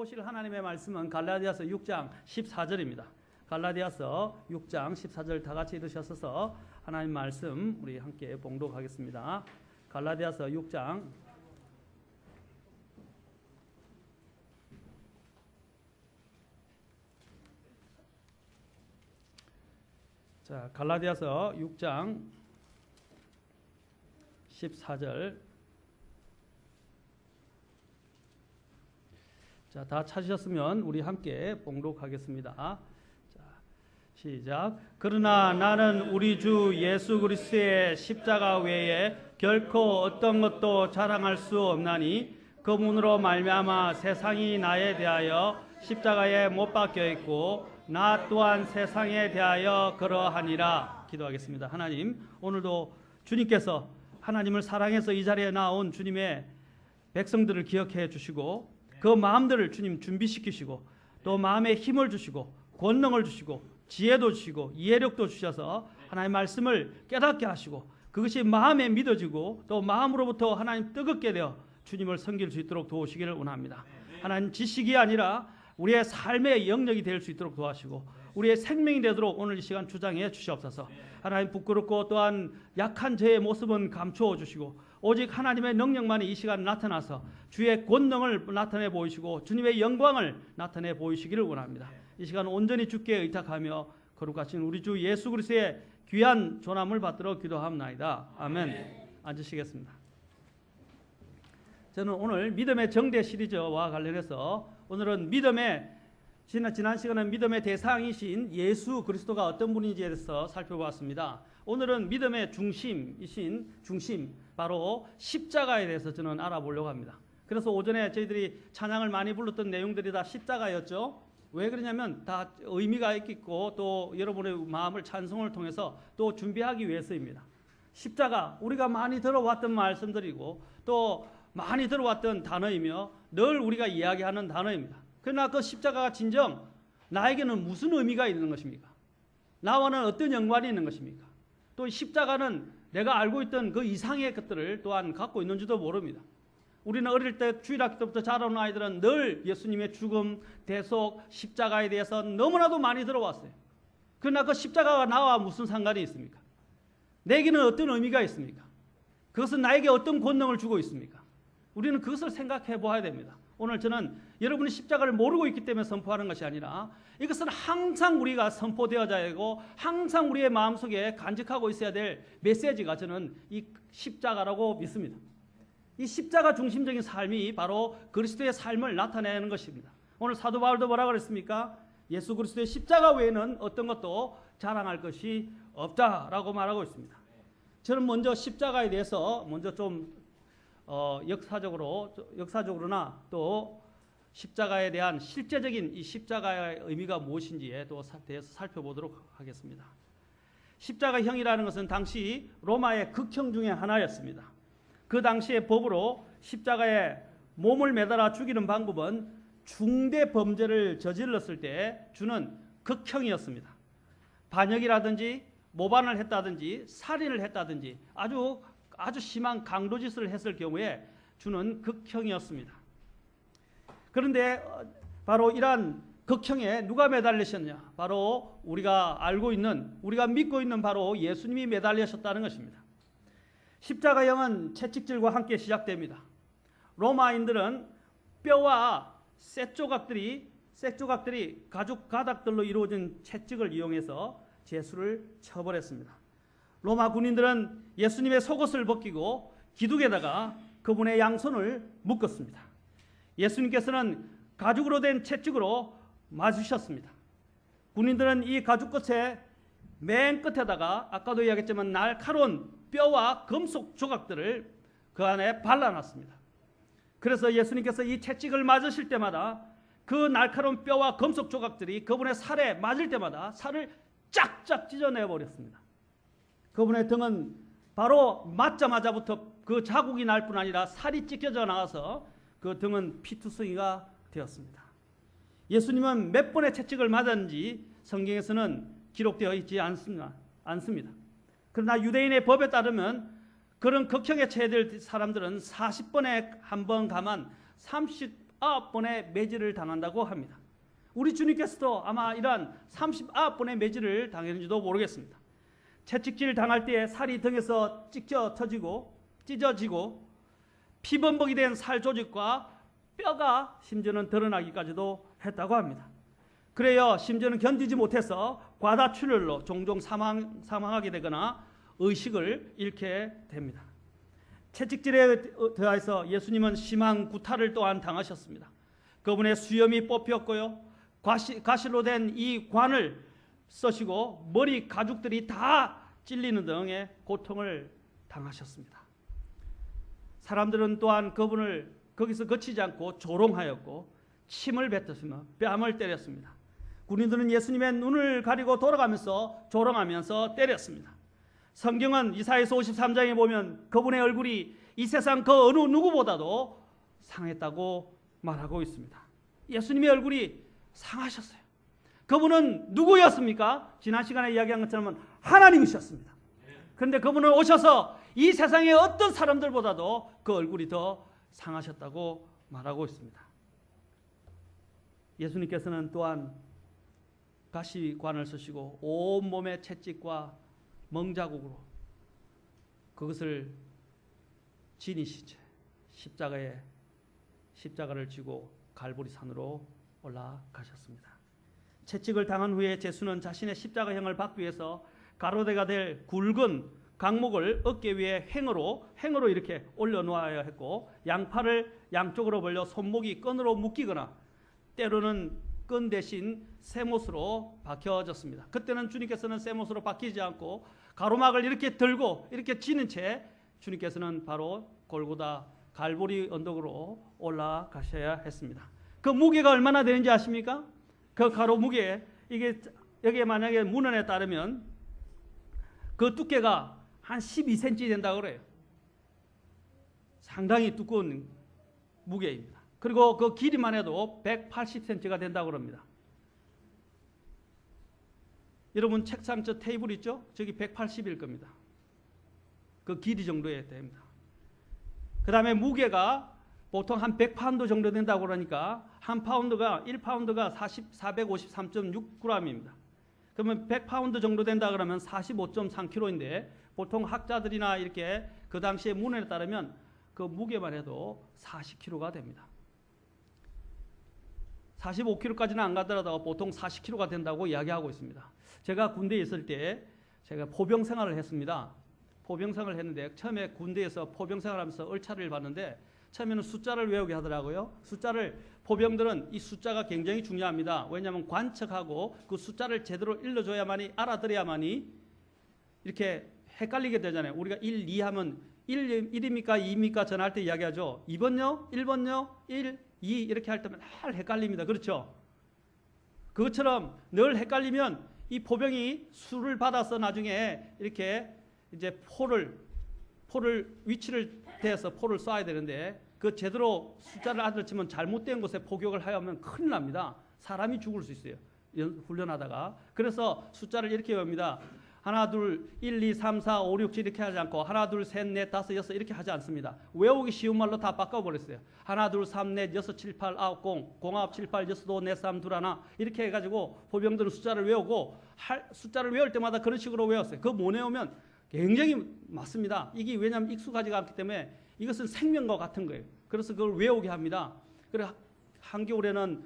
보실 하나님의 말씀은 갈라디아서 6장 14절입니다. 갈라디아서 6장 14절 다 같이 읽으셔서 하나님 말씀 우리 함께 봉독하겠습니다. 갈라디아서 6장 갈라디아서 6장 14절 다 찾으셨으면 우리 함께 봉독하겠습니다. 시작. 그러나 나는 우리 주 예수 그리스도의 십자가 외에 결코 어떤 것도 자랑할 수 없나니 그 문으로 말미암아 세상이 나에 대하여 십자가에 못 박혀 있고 나 또한 세상에 대하여 그러하니라. 기도하겠습니다. 하나님, 오늘도 주님께서 하나님을 사랑해서 이 자리에 나온 주님의 백성들을 기억해 주시고 그 마음들을 주님 준비시키시고 또 마음에 힘을 주시고 권능을 주시고 지혜도 주시고 이해력도 주셔서 하나님의 말씀을 깨닫게 하시고 그것이 마음에 믿어지고 또 마음으로부터 하나님 뜨겁게 되어 주님을 섬길 수 있도록 도우시기를 원합니다. 하나님 지식이 아니라 우리의 삶의 영역이 될 수 있도록 도와주시고 우리의 생명이 되도록 오늘 이 시간 주장해 주시옵소서. 하나님 부끄럽고 또한 약한 저의 모습은 감추어 주시고 오직 하나님의 능력만이 이 시간 나타나서 주의 권능을 나타내 보이시고 주님의 영광을 나타내 보이시기를 원합니다. 이 시간 온전히 주께 의탁하며 거룩하신 우리 주 예수 그리스도의 귀한 존함을 받들어 기도합나이다. 아멘. 앉으시겠습니다. 저는 오늘 믿음의 정대 시리즈와 관련해서 오늘은 지난 시간은 믿음의 대상이신 예수 그리스도가 어떤 분인지에 대해서 살펴보았습니다. 오늘은 믿음의 중심 바로 십자가에 대해서 저는 알아보려고 합니다. 그래서 오전에 저희들이 찬양을 많이 불렀던 내용들이 다 십자가였죠. 왜 그러냐면 다 의미가 있고 또 여러분의 마음을 찬송을 통해서 또 준비하기 위해서입니다. 십자가 우리가 많이 들어왔던 말씀들이고 또 많이 들어왔던 단어이며 늘 우리가 이야기하는 단어입니다. 그러나 그 십자가가 진정 나에게는 무슨 의미가 있는 것입니까? 나와는 어떤 연관이 있는 것입니까? 또 십자가는 내가 알고 있던 그 이상의 것들을 또한 갖고 있는지도 모릅니다. 우리는 어릴 때 주일학교 때부터 자라온 아이들은 늘 예수님의 죽음, 대속, 십자가에 대해서 너무나도 많이 들어왔어요. 그러나 그 십자가가 나와 무슨 상관이 있습니까? 내게는 어떤 의미가 있습니까? 그것은 나에게 어떤 권능을 주고 있습니까? 우리는 그것을 생각해 보아야 됩니다. 오늘 저는 여러분이 십자가를 모르고 있기 때문에 선포하는 것이 아니라 이것은 항상 우리가 선포되어져야 되고 항상 우리의 마음속에 간직하고 있어야 될 메시지가 저는 이 십자가라고 믿습니다. 이 십자가 중심적인 삶이 바로 그리스도의 삶을 나타내는 것입니다. 오늘 사도 바울도 뭐라고 그랬습니까? 예수 그리스도의 십자가 외에는 어떤 것도 자랑할 것이 없다라고 말하고 있습니다. 저는 먼저 십자가에 대해서 먼저 좀 역사적으로나 또 십자가에 대한 실제적인 이 십자가의 의미가 무엇인지에 또 대해서 살펴보도록 하겠습니다. 십자가형이라는 것은 당시 로마의 극형 중에 하나였습니다. 그 당시의 법으로 십자가에 몸을 매달아 죽이는 방법은 중대 범죄를 저질렀을 때 주는 극형이었습니다. 반역이라든지 모반을 했다든지 살인을 했다든지 아주 심한 강도짓을 했을 경우에 주는 극형이었습니다. 그런데 바로 이러한 극형에 누가 매달리셨냐? 바로 우리가 믿고 있는 바로 예수님이 매달리셨다는 것입니다. 십자가형은 채찍질과 함께 시작됩니다. 로마인들은 뼈와 쇠조각들이 가죽 가닥들로 이루어진 채찍을 이용해서 제수를 쳐버렸습니다. 로마 군인들은 예수님의 속옷을 벗기고 기둥에다가 그분의 양손을 묶었습니다. 예수님께서는 가죽으로 된 채찍으로 맞으셨습니다. 군인들은 이 가죽 끝에 맨 끝에다가 아까도 이야기했지만 날카로운 뼈와 금속 조각들을 그 안에 발라놨습니다. 그래서 예수님께서 이 채찍을 맞으실 때마다 그 날카로운 뼈와 금속 조각들이 그분의 살에 맞을 때마다 살을 쫙쫙 찢어내버렸습니다. 그분의 등은 바로 맞자마자부터 그 자국이 날 뿐 아니라 살이 찢겨져 나와서 그 등은 피투성이가 되었습니다. 예수님은 몇 번의 채찍을 맞았는지 성경에서는 기록되어 있지 않습니다. 그러나 유대인의 법에 따르면 그런 극형에 처해질 사람들은 40번에 한 번 가만 39번의 매질을 당한다고 합니다. 우리 주님께서도 아마 이러한 39번의 매질을 당했는지도 모르겠습니다. 채찍질 당할 때 살이 등에서 찢어지고 피범벅이 된 살 조직과 뼈가 심지어는 드러나기까지도 했다고 합니다. 그래요, 심지어는 견디지 못해서 과다출혈로 종종 사망하게 되거나 의식을 잃게 됩니다. 채찍질에 더해서 예수님은 심한 구타를 또한 당하셨습니다. 그분의 수염이 뽑혔고요, 가시로 된 이 관을 쓰시고 머리 가죽들이 다 찔리는 등의 고통을 당하셨습니다. 사람들은 또한 그분을 거기서 그치지 않고 조롱하였고 침을 뱉었으며 뺨을 때렸습니다. 군인들은 예수님의 눈을 가리고 돌아가면서 조롱하면서 때렸습니다. 성경은 이사야서 53장에 보면 그분의 얼굴이 이 세상 그 어느 누구보다도 상했다고 말하고 있습니다. 예수님의 얼굴이 상하셨어요. 그분은 누구였습니까? 지난 시간에 이야기한 것처럼 하나님이셨습니다. 그런데 그분은 오셔서 이 세상의 어떤 사람들보다도 그 얼굴이 더 상하셨다고 말하고 있습니다. 예수님께서는 또한 가시관을 쓰시고 온몸에 채찍과 멍자국으로 그것을 지니신 채 십자가를 지고 갈보리 산으로 올라가셨습니다. 채찍을 당한 후에 예수는 자신의 십자가형을 받기 위해서 가로대가 될 굵은 강목을 어깨 위에 횡으로 이렇게 올려놓아야 했고, 양팔을 양쪽으로 벌려 손목이 끈으로 묶이거나 때로는 끈 대신 쇠못으로 박혀졌습니다. 그때는 주님께서는 쇠못으로 박히지 않고 가로막을 이렇게 들고 이렇게 지는 채 주님께서는 바로 골고다 갈보리 언덕으로 올라가셔야 했습니다. 그 무게가 얼마나 되는지 아십니까? 그 가로 무게, 이게 여기에 만약에 문헌에 따르면 그 두께가 한 12cm 된다고 그래요. 상당히 두꺼운 무게입니다. 그리고 그 길이만 해도 180cm가 된다고 합니다. 여러분 책상 저 테이블 있죠? 저기 180일 겁니다. 그 길이 정도에 됩니다. 그 다음에 무게가 보통 한 100파운드 정도 된다고 그러니까 한 파운드가 1파운드가 453.6g입니다. 그러면 100파운드 정도 된다 그러면 45.3kg인데 보통 학자들이나 이렇게 그 당시에 문헌에 따르면 그 무게만 해도 40kg가 됩니다. 45kg까지는 안 가더라도 보통 40kg가 된다고 이야기하고 있습니다. 제가 군대에 있을 때 제가 포병 생활을 했습니다. 포병 생활을 했는데 처음에 군대에서 포병 생활하면서 얼차를 봤는데 처음에는 숫자를 외우게 하더라고요. 포병들은 이 숫자가 굉장히 중요합니다. 왜냐하면 관측하고 그 숫자를 제대로 일러줘야만이, 알아들어야만이 이렇게 헷갈리게 되잖아요. 우리가 1, 2 하면 1입니까 2입니까 전화할 때 이야기하죠. 2번요? 1번요? 1, 2 이렇게 할 때면 늘 헷갈립니다. 그렇죠? 그것처럼 늘 헷갈리면 이 포병이 수를 받아서 나중에 이렇게 이제 포를 위치를 대서 포를 쏴야 되는데 그 제대로 숫자를 알아듣지만 잘못된 곳에 포격을 하면 큰일 납니다. 사람이 죽을 수 있어요. 훈련하다가. 그래서 숫자를 이렇게 외웁니다. 하나, 둘, 1, 2, 3, 4, 5, 6, 7 이렇게 하지 않고 하나, 둘, 셋, 넷, 다섯, 여섯 이렇게 하지 않습니다. 외우기 쉬운 말로 다 바꿔버렸어요. 하나, 둘, 3, 넷, 여섯, 7, 8, 9, 0, 0, 7, 8, 여섯, 5, 넷, 3, 둘, 하나 이렇게 해가지고 포병들은 숫자를 외우고 숫자를 외울 때마다 그런 식으로 외웠어요. 그거 못 외우면 굉장히 맞습니다. 이게 왜냐하면 익숙하지가 않기 때문에 이것은 생명과 같은 거예요. 그래서 그걸 외우게 합니다. 그래 한겨울에는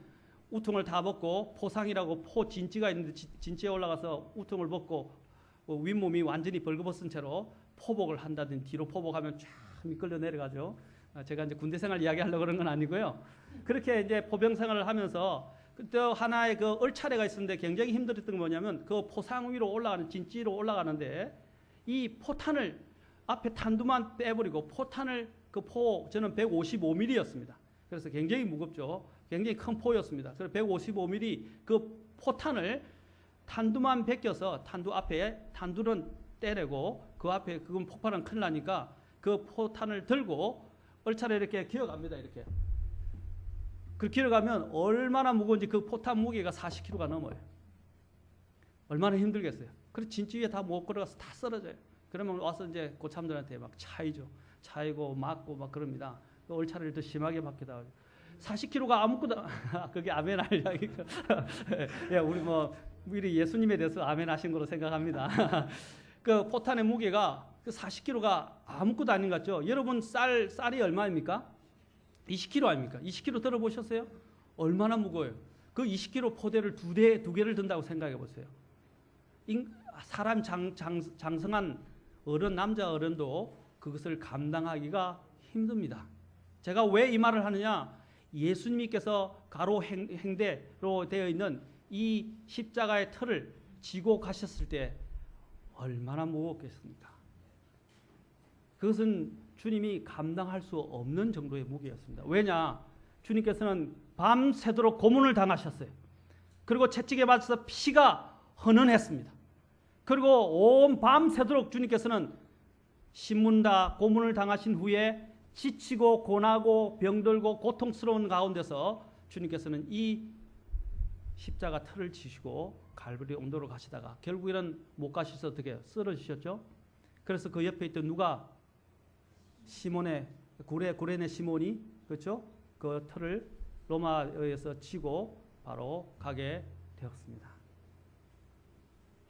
우통을 다 벗고 포상이라고 포진지가 있는데 진지에 올라가서 우통을 벗고 윗몸이 완전히 벌거벗은 채로 포복을 한다든지 뒤로 포복하면 쫙 미끌려 내려가죠. 제가 이제 군대 생활 이야기하려고 그런 건 아니고요. 그렇게 이제 포병 생활을 하면서 그때 하나의 그 얼차례가 있었는데 굉장히 힘들었던 게 뭐냐면 그 포상 위로 올라가는 진지로 올라가는데 이 포탄을 앞에 탄두만 빼버리고 포탄을 저는 155mm였습니다. 그래서 굉장히 무겁죠. 굉장히 큰 포였습니다. 그래서 155mm 그 포탄을 탄두만 벗겨서 탄두 앞에 탄두는 떼내고 그 앞에 그건 폭발은 큰일 나니까 그 포탄을 들고 얼차례 이렇게 기어갑니다. 이렇게. 그 기어가면 얼마나 무거운지 그 포탄 무게가 40kg가 넘어요. 얼마나 힘들겠어요. 그래서 진지 위에 다 못 걸어가서 다 쓰러져요. 그러면 와서 이제 고참들한테 막 차이죠. 차이고 맞고 막 그럽니다. 그 얼차례를 더 심하게 맞기도 하고. 40kg가 아무것도 그게 아멘 할 이야기가. 예, 우리 뭐 미리 예수님에 대해서 아멘 하신 걸로 생각합니다. 그 포탄의 무게가 그 40kg가 아무것도 아닌 것 같죠? 여러분 쌀이 얼마입니까? 20kg 아닙니까? 20kg 들어보셨어요? 얼마나 무거워요? 그 20kg 포대를 두 개를 든다고 생각해 보세요. 사람 장성한 어른, 남자 어른도 그것을 감당하기가 힘듭니다. 제가 왜 이 말을 하느냐? 예수님께서 가로 행대로 되어 있는 이 십자가의 틀을 지고 가셨을 때 얼마나 무겁겠습니까? 그것은 주님이 감당할 수 없는 정도의 무게였습니다. 왜냐? 주님께서는 밤새도록 고문을 당하셨어요. 그리고 채찍에 맞아서 피가 헌헌했습니다. 그리고 온 밤새도록 주님께서는 신문다 고문을 당하신 후에 지치고 고나고 병들고 고통스러운 가운데서 주님께서는 이 십자가 틀을 지시고 갈보리 온도로 가시다가 결국에는 못 가셔서 어떻게 쓰러지셨죠? 그래서 그 옆에 있던 누가 시몬의 구레네 시몬이 그렇죠? 그 틀을 로마에서 치고 바로 가게 되었습니다.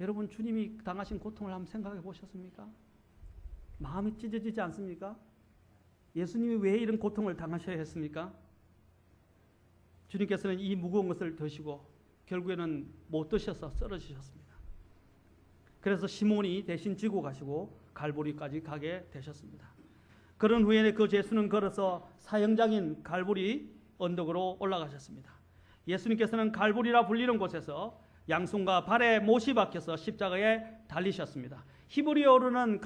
여러분 주님이 당하신 고통을 한번 생각해 보셨습니까? 마음이 찢어지지 않습니까? 예수님이 왜 이런 고통을 당하셔야 했습니까? 주님께서는 이 무거운 것을 드시고 결국에는 못 드셔서 쓰러지셨습니다. 그래서 시몬이 대신 지고 가시고 갈보리까지 가게 되셨습니다. 그런 후에 그 예수는 걸어서 사형장인 갈보리 언덕으로 올라가셨습니다. 예수님께서는 갈보리라 불리는 곳에서 양손과 발에 못이 박혀서 십자가에 달리셨습니다. 히브리어로는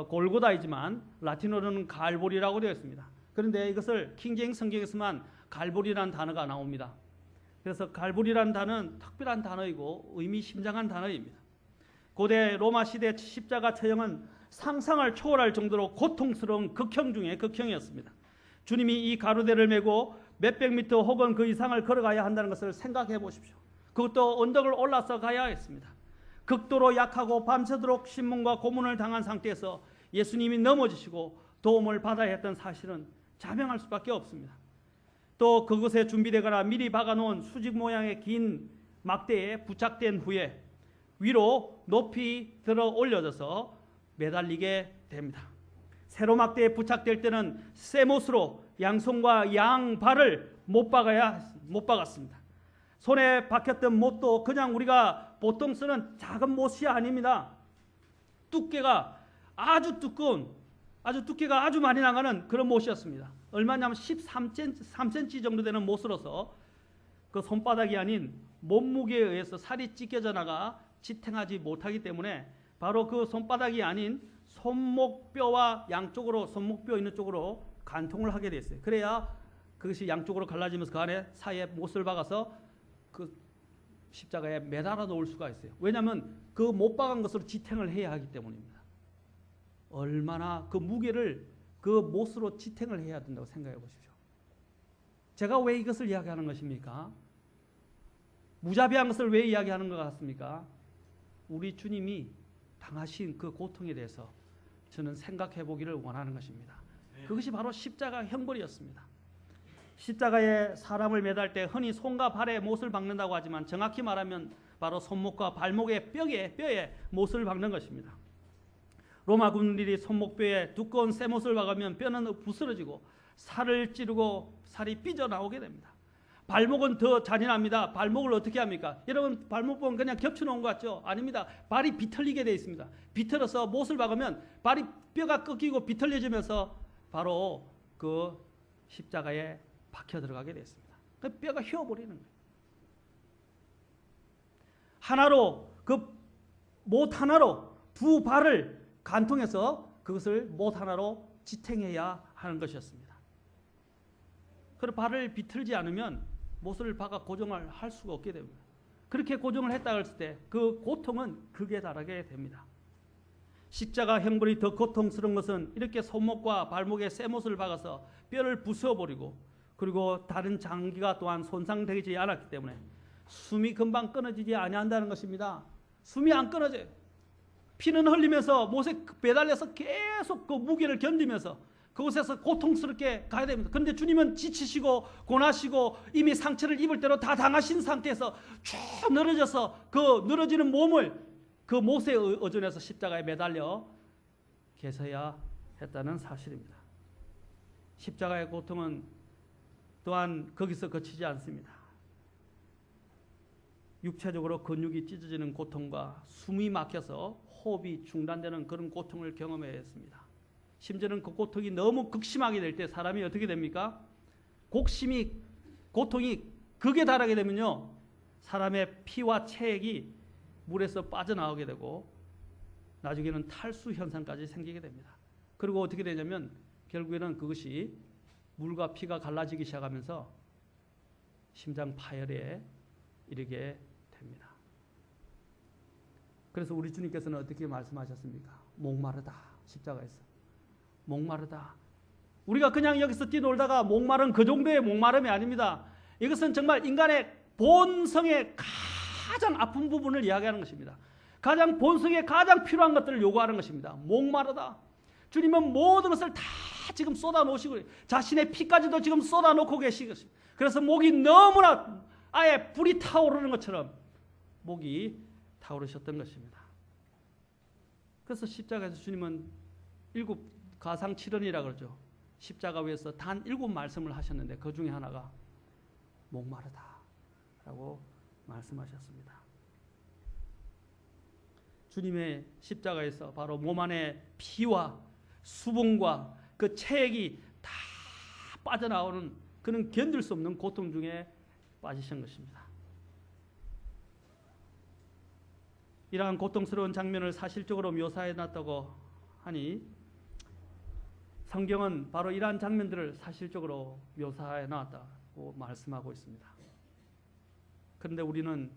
골고다이지만 라틴어로는 갈보리라고 되어 있습니다. 그런데 이것을 킹제임스 성경에서만 갈보리라는 단어가 나옵니다. 그래서 갈보리라는 단어는 특별한 단어이고 의미심장한 단어입니다. 고대 로마 시대 십자가 처형은 상상을 초월할 정도로 고통스러운 극형 중에 극형이었습니다. 주님이 이 가루대를 메고 몇백 미터 혹은 그 이상을 걸어가야 한다는 것을 생각해 보십시오. 그것도 언덕을 올라서 가야 했습니다. 극도로 약하고 밤새도록 신문과 고문을 당한 상태에서 예수님이 넘어지시고 도움을 받아야 했던 사실은 자명할 수밖에 없습니다. 또 그것에 준비되거나 미리 박아놓은 수직 모양의 긴 막대에 부착된 후에 위로 높이 들어 올려져서 매달리게 됩니다. 세로 막대에 부착될 때는 쇠못으로 양손과 양발을 못 박았습니다. 손에 박혔던 못도 그냥 우리가 보통 쓰는 작은 못이 아닙니다. 두께가 아주 두꺼운, 아주 두께가 아주 많이 나가는 그런 못이었습니다. 얼마냐면 13cm 정도 되는 못으로서 그 손바닥이 아닌 몸무게에 의해서 살이 찢겨져 나가 지탱하지 못하기 때문에 바로 그 손바닥이 아닌 손목뼈와 양쪽으로 손목뼈 있는 쪽으로 간통을 하게 됐어요. 그래야 그것이 양쪽으로 갈라지면서 그 안에 사이에 못을 박아서 그 십자가에 매달아 놓을 수가 있어요. 왜냐하면 그 못 박은 것으로 지탱을 해야 하기 때문입니다. 얼마나 그 무게를 그 못으로 지탱을 해야 된다고 생각해 보십시오. 제가 왜 이것을 이야기하는 것입니까? 무자비한 것을 왜 이야기하는 것 같습니까? 우리 주님이 당하신 그 고통에 대해서 저는 생각해 보기를 원하는 것입니다. 그것이 바로 십자가 형벌이었습니다. 십자가에 사람을 매달 때 흔히 손과 발에 못을 박는다고 하지만 정확히 말하면 바로 손목과 발목의 뼈에 못을 박는 것입니다. 로마 군인들이 손목뼈에 두꺼운 쇠못을 박으면 뼈는 부스러지고 살을 찌르고 살이 삐져나오게 됩니다. 발목은 더 잔인합니다. 발목을 어떻게 합니까? 여러분 발목 보면 그냥 겹쳐놓은 것 같죠? 아닙니다. 발이 비틀리게 되어 있습니다. 비틀어서 못을 박으면 발이 뼈가 꺾이고 비틀려지면서 바로 그 십자가에 박혀 들어가게 됐습니다. 그 뼈가 휘어버리는 거예요. 하나로 그 못 하나로 두 발을 간통해서 그것을 못 하나로 지탱해야 하는 것이었습니다. 그리고 발을 비틀지 않으면 못을 박아 고정을 할 수가 없게 됩니다. 그렇게 고정을 했다 했을 때 그 고통은 극에 달하게 됩니다. 십자가 형벌이 더 고통스러운 것은 이렇게 손목과 발목에 쇠못을 박아서 뼈를 부숴버리고 그리고 다른 장기가 또한 손상되지 않았기 때문에 숨이 금방 끊어지지 아니한다는 것입니다. 숨이 안 끊어져요. 피는 흘리면서 못에 매달려서 계속 그 무게를 견디면서 그 그곳에서 고통스럽게 가야 됩니다. 그런데 주님은 지치시고 고나시고 이미 상처를 입을 대로 다 당하신 상태에서 쭉 늘어져서 그 늘어지는 몸을 그 못에 의존해서 십자가에 매달려 계셔야 했다는 사실입니다. 십자가의 고통은 또한 거기서 그치지 않습니다. 육체적으로 근육이 찢어지는 고통과 숨이 막혀서 호흡이 중단되는 그런 고통을 경험해야 했습니다. 심지어는 그 고통이 너무 극심하게 될 때 사람이 어떻게 됩니까? 고통이 극에 달하게 되면요, 사람의 피와 체액이 물에서 빠져나오게 되고 나중에는 탈수 현상까지 생기게 됩니다. 그리고 어떻게 되냐면 결국에는 그것이 물과 피가 갈라지기 시작하면서 심장 파열에 이르게 됩니다. 그래서 우리 주님께서는 어떻게 말씀하셨습니까? 목마르다. 십자가에서 목마르다. 우리가 그냥 여기서 뛰놀다가 목마른 그 정도의 목마름이 아닙니다. 이것은 정말 인간의 본성의 가장 아픈 부분을 이야기하는 것입니다. 가장 본성에 가장 필요한 것들을 요구하는 것입니다. 목마르다. 주님은 모든 것을 다 지금 쏟아놓으시고 자신의 피까지도 지금 쏟아놓고 계시겠습니다. 그래서 목이 너무나 아예 불이 타오르는 것처럼 목이 타오르셨던 것입니다. 그래서 십자가에서 주님은 7 가상칠언이라고 그러죠. 십자가 위에서 단 7 말씀을 하셨는데 그 중에 하나가 목마르다 라고 말씀하셨습니다. 주님의 십자가에서 바로 몸 안에 피와 수분과 그 체액이 다 빠져나오는 그는 견딜 수 없는 고통 중에 빠지신 것입니다. 이러한 고통스러운 장면을 사실적으로 묘사해 놨다고 하니 성경은 바로 이러한 장면들을 사실적으로 묘사해 놨다고 말씀하고 있습니다. 그런데 우리는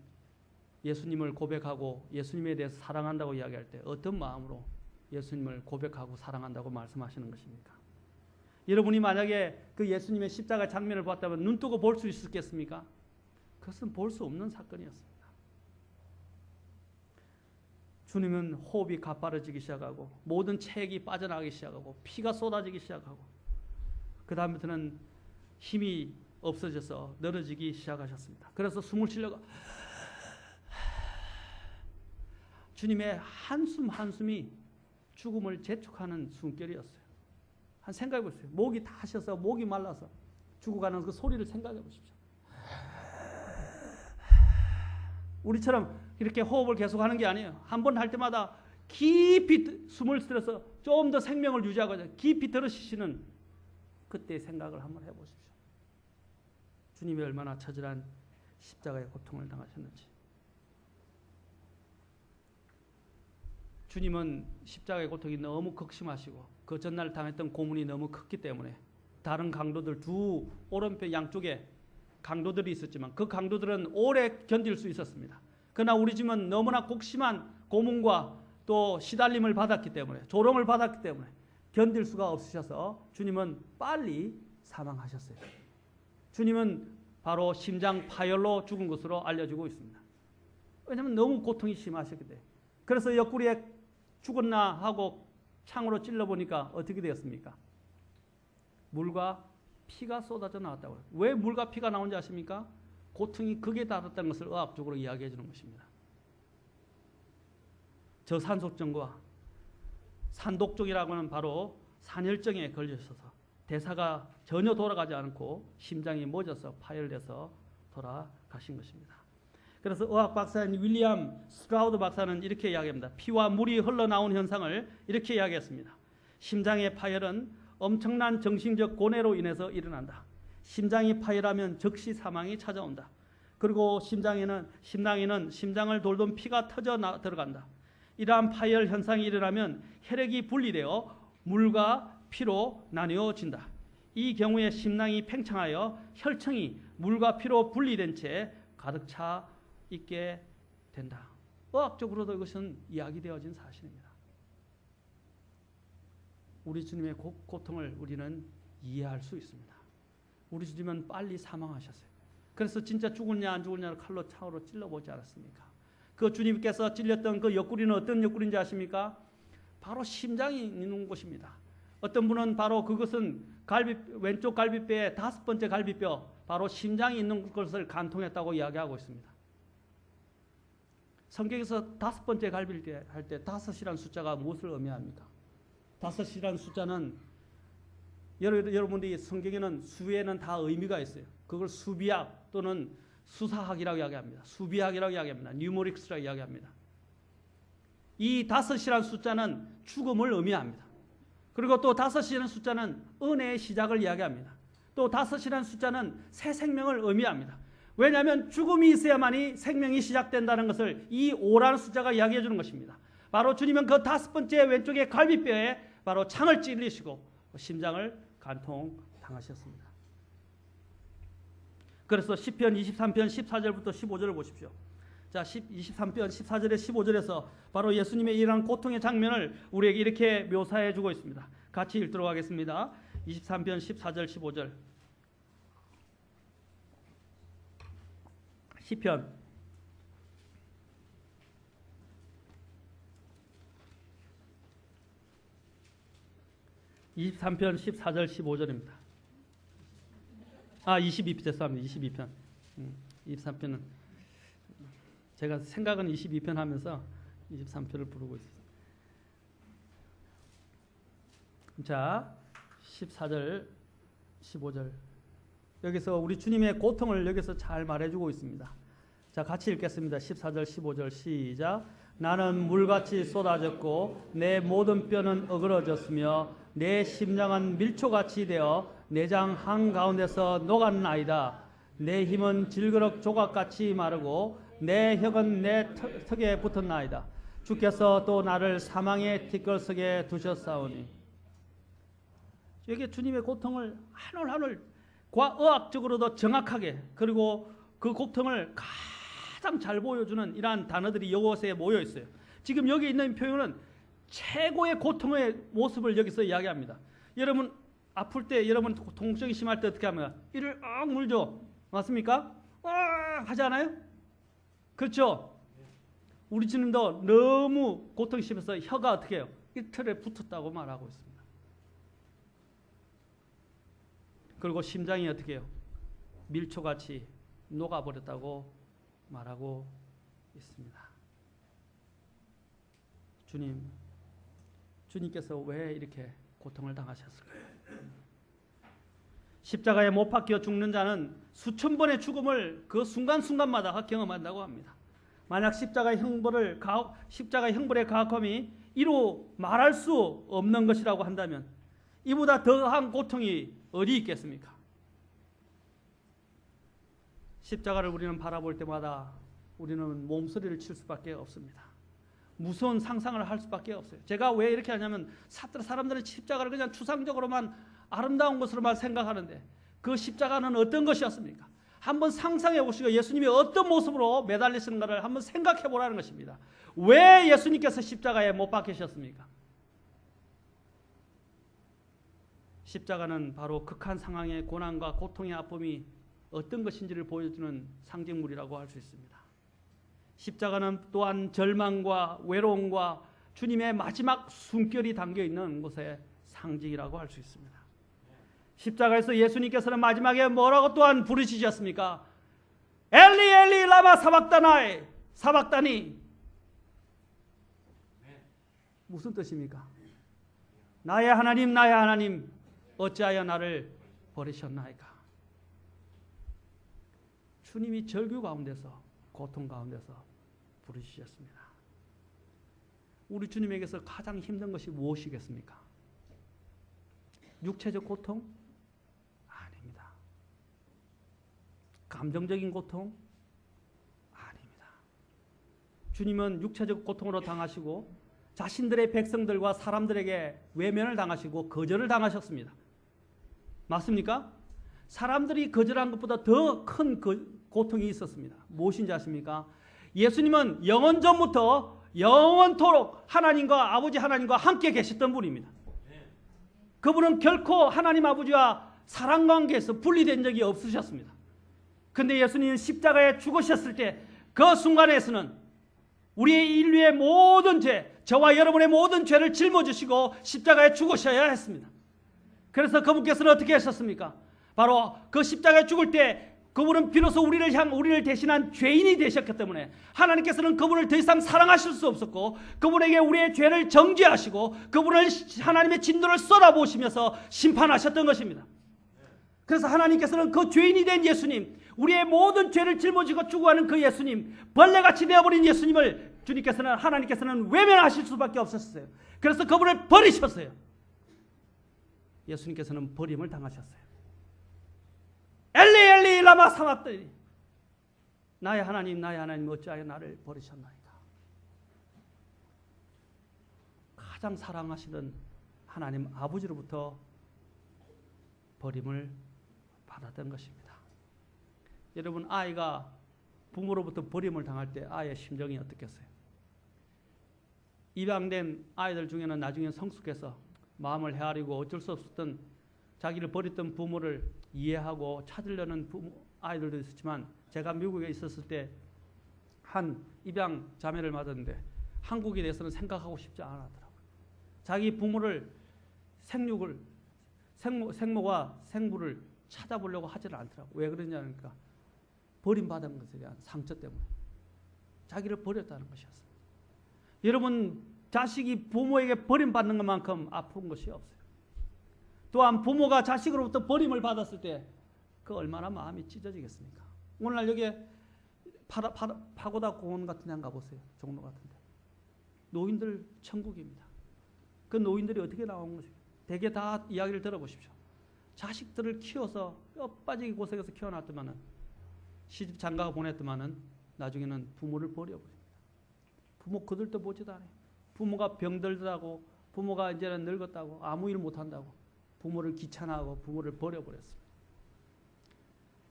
예수님을 고백하고 예수님에 대해서 사랑한다고 이야기할 때 어떤 마음으로 예수님을 고백하고 사랑한다고 말씀하시는 것입니까? 여러분이 만약에 그 예수님의 십자가 장면을 봤다면 눈 뜨고 볼 수 있었겠습니까? 그것은 볼 수 없는 사건이었습니다. 주님은 호흡이 가빠라지기 시작하고 모든 체액이 빠져나가기 시작하고 피가 쏟아지기 시작하고 그 다음부터는 힘이 없어져서 늘어지기 시작하셨습니다. 그래서 숨을 쉬려고 주님의 한숨 한숨이 죽음을 재촉하는 숨결이었어요. 한 생각해 보세요. 목이 다 하셔서 목이 말라서 죽어가는 그 소리를 생각해 보십시오. 우리처럼 이렇게 호흡을 계속하는 게 아니에요. 한 번 할 때마다 깊이 숨을 들여서 좀 더 생명을 유지하고 깊이 들으시는 그때의 생각을 한번 해보십시오. 주님이 얼마나 처절한 십자가의 고통을 당하셨는지. 주님은 십자가의 고통이 너무 극심하시고 그 전날 당했던 고문이 너무 컸기 때문에 다른 강도들 두 오른편 양쪽에 강도들이 있었지만 그 강도들은 오래 견딜 수 있었습니다. 그러나 우리 주님은 너무나 극심한 고문과 또 시달림을 받았기 때문에 조롱을 받았기 때문에 견딜 수가 없으셔서 주님은 빨리 사망하셨어요. 주님은 바로 심장 파열로 죽은 것으로 알려지고 있습니다. 왜냐하면 너무 고통이 심하셨기 때문에. 그래서 옆구리에 죽었나 하고 창으로 찔러보니까 어떻게 되었습니까? 물과 피가 쏟아져 나왔다고요. 왜 물과 피가 나온지 아십니까? 고통이 극에 달했다는 것을 의학적으로 이야기해 주는 것입니다. 저산소증과 산독증이라고 하는 바로 산혈증에 걸리셔서 대사가 전혀 돌아가지 않고 심장이 멎어서 파열돼서 돌아가신 것입니다. 그래서 의학 박사인 윌리엄 스트라우드 박사는 이렇게 이야기합니다. 피와 물이 흘러나온 현상을 이렇게 이야기했습니다. 심장의 파열은 엄청난 정신적 고뇌로 인해서 일어난다. 심장이 파열하면 즉시 사망이 찾아온다. 그리고 심장에는 심장을 돌던 피가 터져 들어간다. 이러한 파열 현상이 일어나면 혈액이 분리되어 물과 피로 나뉘어진다. 이 경우에 심장이 팽창하여 혈청이 물과 피로 분리된 채 가득 차 있게 된다. 의학적으로도 이것은 이야기되어진 사실입니다. 우리 주님의 고통을 우리는 이해할 수 있습니다. 우리 주님은 빨리 사망하셨어요. 그래서 진짜 죽었냐 안 죽었냐를 칼로 차오로 찔러보지 않았습니까? 그 주님께서 찔렸던 그 옆구리는 어떤 옆구리인지 아십니까? 바로 심장이 있는 곳입니다. 어떤 분은 바로 그것은 왼쪽 갈비뼈의 5번째 갈비뼈, 바로 심장이 있는 것을 간통했다고 이야기하고 있습니다. 성경에서 5번째 갈비뼈 할 때 5이라는 숫자가 무엇을 의미합니까? 5이라는 숫자는 여러분들이 성경에는 수에는 다 의미가 있어요. 그걸 수비학 또는 수사학이라고 이야기합니다. 수비학이라고 이야기합니다. 뉴머릭스라고 이야기합니다. 이 5이라는 숫자는 죽음을 의미합니다. 그리고 또 5이라는 숫자는 은혜의 시작을 이야기합니다. 또 5이라는 숫자는 새 생명을 의미합니다. 왜냐하면 죽음이 있어야만이 생명이 시작된다는 것을 이 5라는 숫자가 이야기해 주는 것입니다. 바로 주님은 그 5번째 왼쪽의 갈비뼈에 바로 창을 찔리시고 심장을 간통당하셨습니다. 그래서 시편 23편 14절부터 15절을 보십시오. 자, 23편 14절에 15절에서 바로 예수님의 이러한 고통의 장면을 우리에게 이렇게 묘사해 주고 있습니다. 같이 읽도록 하겠습니다. 23편 14절 15절. 시편 23편 14절 15절입니다. 22편 죄송합니다. 22편. 23편은 제가 생각은 22편 하면서 23편을 부르고 있습니다. 자, 14절 15절. 여기서 우리 주님의 고통을 여기서 잘 말해주고 있습니다. 자, 같이 읽겠습니다. 14절 15절 시작. 나는 물같이 쏟아졌고 내 모든 뼈는 어그러졌으며 내 심장은 밀초같이 되어 내장 한가운데서 녹았나이다. 내 힘은 질그럭 조각같이 마르고 내 혁은 내 턱에 붙었나이다. 주께서 또 나를 사망의 티끌석에 두셨사오니. 여기 주님의 고통을 한 올 한 올 과의학적으로도 정확하게, 그리고 그 고통을 가장 잘 보여주는 이러한 단어들이 이곳에 모여 있어요. 지금 여기 있는 표현은 최고의 고통의 모습을 여기서 이야기합니다. 여러분 아플 때, 여러분 통증이 심할 때 어떻게 하면 이를 물죠. 맞습니까? 하지 않아요? 그렇죠? 우리 주님도 너무 고통이 심해서 혀가 어떻게 해요? 이틀에 붙었다고 말하고 있습니다. 그리고 심장이 어떻게 해요? 밀초같이 녹아버렸다고 말하고 있습니다. 주님께서 왜 이렇게 고통을 당하셨을까요? 십자가에 못 박혀 죽는 자는 수천 번의 죽음을 그 순간순간마다 경험한다고 합니다. 만약 십자가의 형벌의 가혹함이 이루 말할 수 없는 것이라고 한다면 이보다 더한 고통이 어디 있겠습니까? 십자가를 우리는 바라볼 때마다 우리는 몸소리를 칠 수밖에 없습니다. 무서운 상상을 할 수밖에 없어요. 제가 왜 이렇게 하냐면 사람들은 십자가를 그냥 추상적으로만 아름다운 것으로만 생각하는데 그 십자가는 어떤 것이었습니까? 한번 상상해 보시고 예수님이 어떤 모습으로 매달리시는가를 한번 생각해 보라는 것입니다. 왜 예수님께서 십자가에 못 박히셨습니까? 십자가는 바로 극한 상황의 고난과 고통의 아픔이 어떤 것인지를 보여주는 상징물이라고 할 수 있습니다. 십자가는 또한 절망과 외로움과 주님의 마지막 숨결이 담겨있는 곳의 상징이라고 할 수 있습니다. 십자가에서 예수님께서는 마지막에 뭐라고 또한 부르시셨습니까? 엘리 엘리 라마 사박다니. 무슨 뜻입니까? 나의 하나님 어찌하여 나를 버리셨나이까? 주님이 절규 가운데서, 고통 가운데서 부르시셨습니다. 우리 주님에게서 가장 힘든 것이 무엇이겠습니까? 육체적 고통? 아닙니다. 감정적인 고통? 아닙니다. 주님은 육체적 고통으로 당하시고 자신들의 백성들과 사람들에게 외면을 당하시고 거절을 당하셨습니다. 맞습니까? 사람들이 거절한 것보다 더 큰 고통이 있었습니다. 무엇인지 아십니까? 예수님은 영원 전부터 영원토록 아버지 하나님과 함께 계셨던 분입니다. 그분은 결코 하나님 아버지와 사랑관계에서 분리된 적이 없으셨습니다. 그런데 예수님은 십자가에 죽으셨을 때 그 순간에서는 우리의 인류의 모든 죄, 저와 여러분의 모든 죄를 짊어지시고 십자가에 죽으셔야 했습니다. 그래서 그분께서는 어떻게 하셨습니까? 바로 그 십자가에 죽을 때 그분은 비로소 우리를 대신한 죄인이 되셨기 때문에 하나님께서는 그분을 더 이상 사랑하실 수 없었고 그분에게 우리의 죄를 정죄하시고 그분을 하나님의 진노를 쏟아부으시면서 심판하셨던 것입니다. 그래서 하나님께서는 그 죄인이 된 예수님, 우리의 모든 죄를 짊어지고 죽어가는 그 예수님, 벌레같이 되어버린 예수님을 하나님께서는 외면하실 수밖에 없었어요. 그래서 그분을 버리셨어요. 예수님께서는 버림을 당하셨어요. 엘리 엘리 라마 사막더니 나의 하나님 어찌하여 나를 버리셨나이까. 가장 사랑하시던 하나님 아버지로부터 버림을 받았던 것입니다. 여러분, 아이가 부모로부터 버림을 당할 때 아이의 심정이 어떻겠어요? 입양된 아이들 중에는 나중에 성숙해서 마음을 헤아리고 어쩔 수 없었던 자기를 버렸던 부모를 이해하고 찾으려는 아이들도 있었지만, 제가 미국에 있었을 때 한 입양 자매를 맞았는데 한국에 대해서는 생각하고 싶지 않았더라고요. 자기 부모를 생모가 생부를 찾아보려고 하지는 않더라고요. 왜 그러냐니까 버림받은 것에 대한 상처 때문에 자기를 버렸다는 것이었습니다. 여러분, 자식이 부모에게 버림받는 것만큼 아픈 것이 없어요. 또한 부모가 자식으로부터 버림을 받았을 때 그 얼마나 마음이 찢어지겠습니까? 오늘날 여기에 파고다 공원 같은 데 한번 가보세요. 종로 같은 데. 노인들 천국입니다. 그 노인들이 어떻게 나온 것입니까? 대개 다 이야기를 들어보십시오. 자식들을 키워서 뼈빠지게 고생해서 키워놨더만은, 시집 장가 보냈더만은 나중에는 부모를 버려버립니다. 부모 그들도 보지도 않아요. 부모가 병들다고, 부모가 이제는 늙었다고, 아무 일 못한다고 부모를 귀찮아하고 부모를 버려버렸습니다.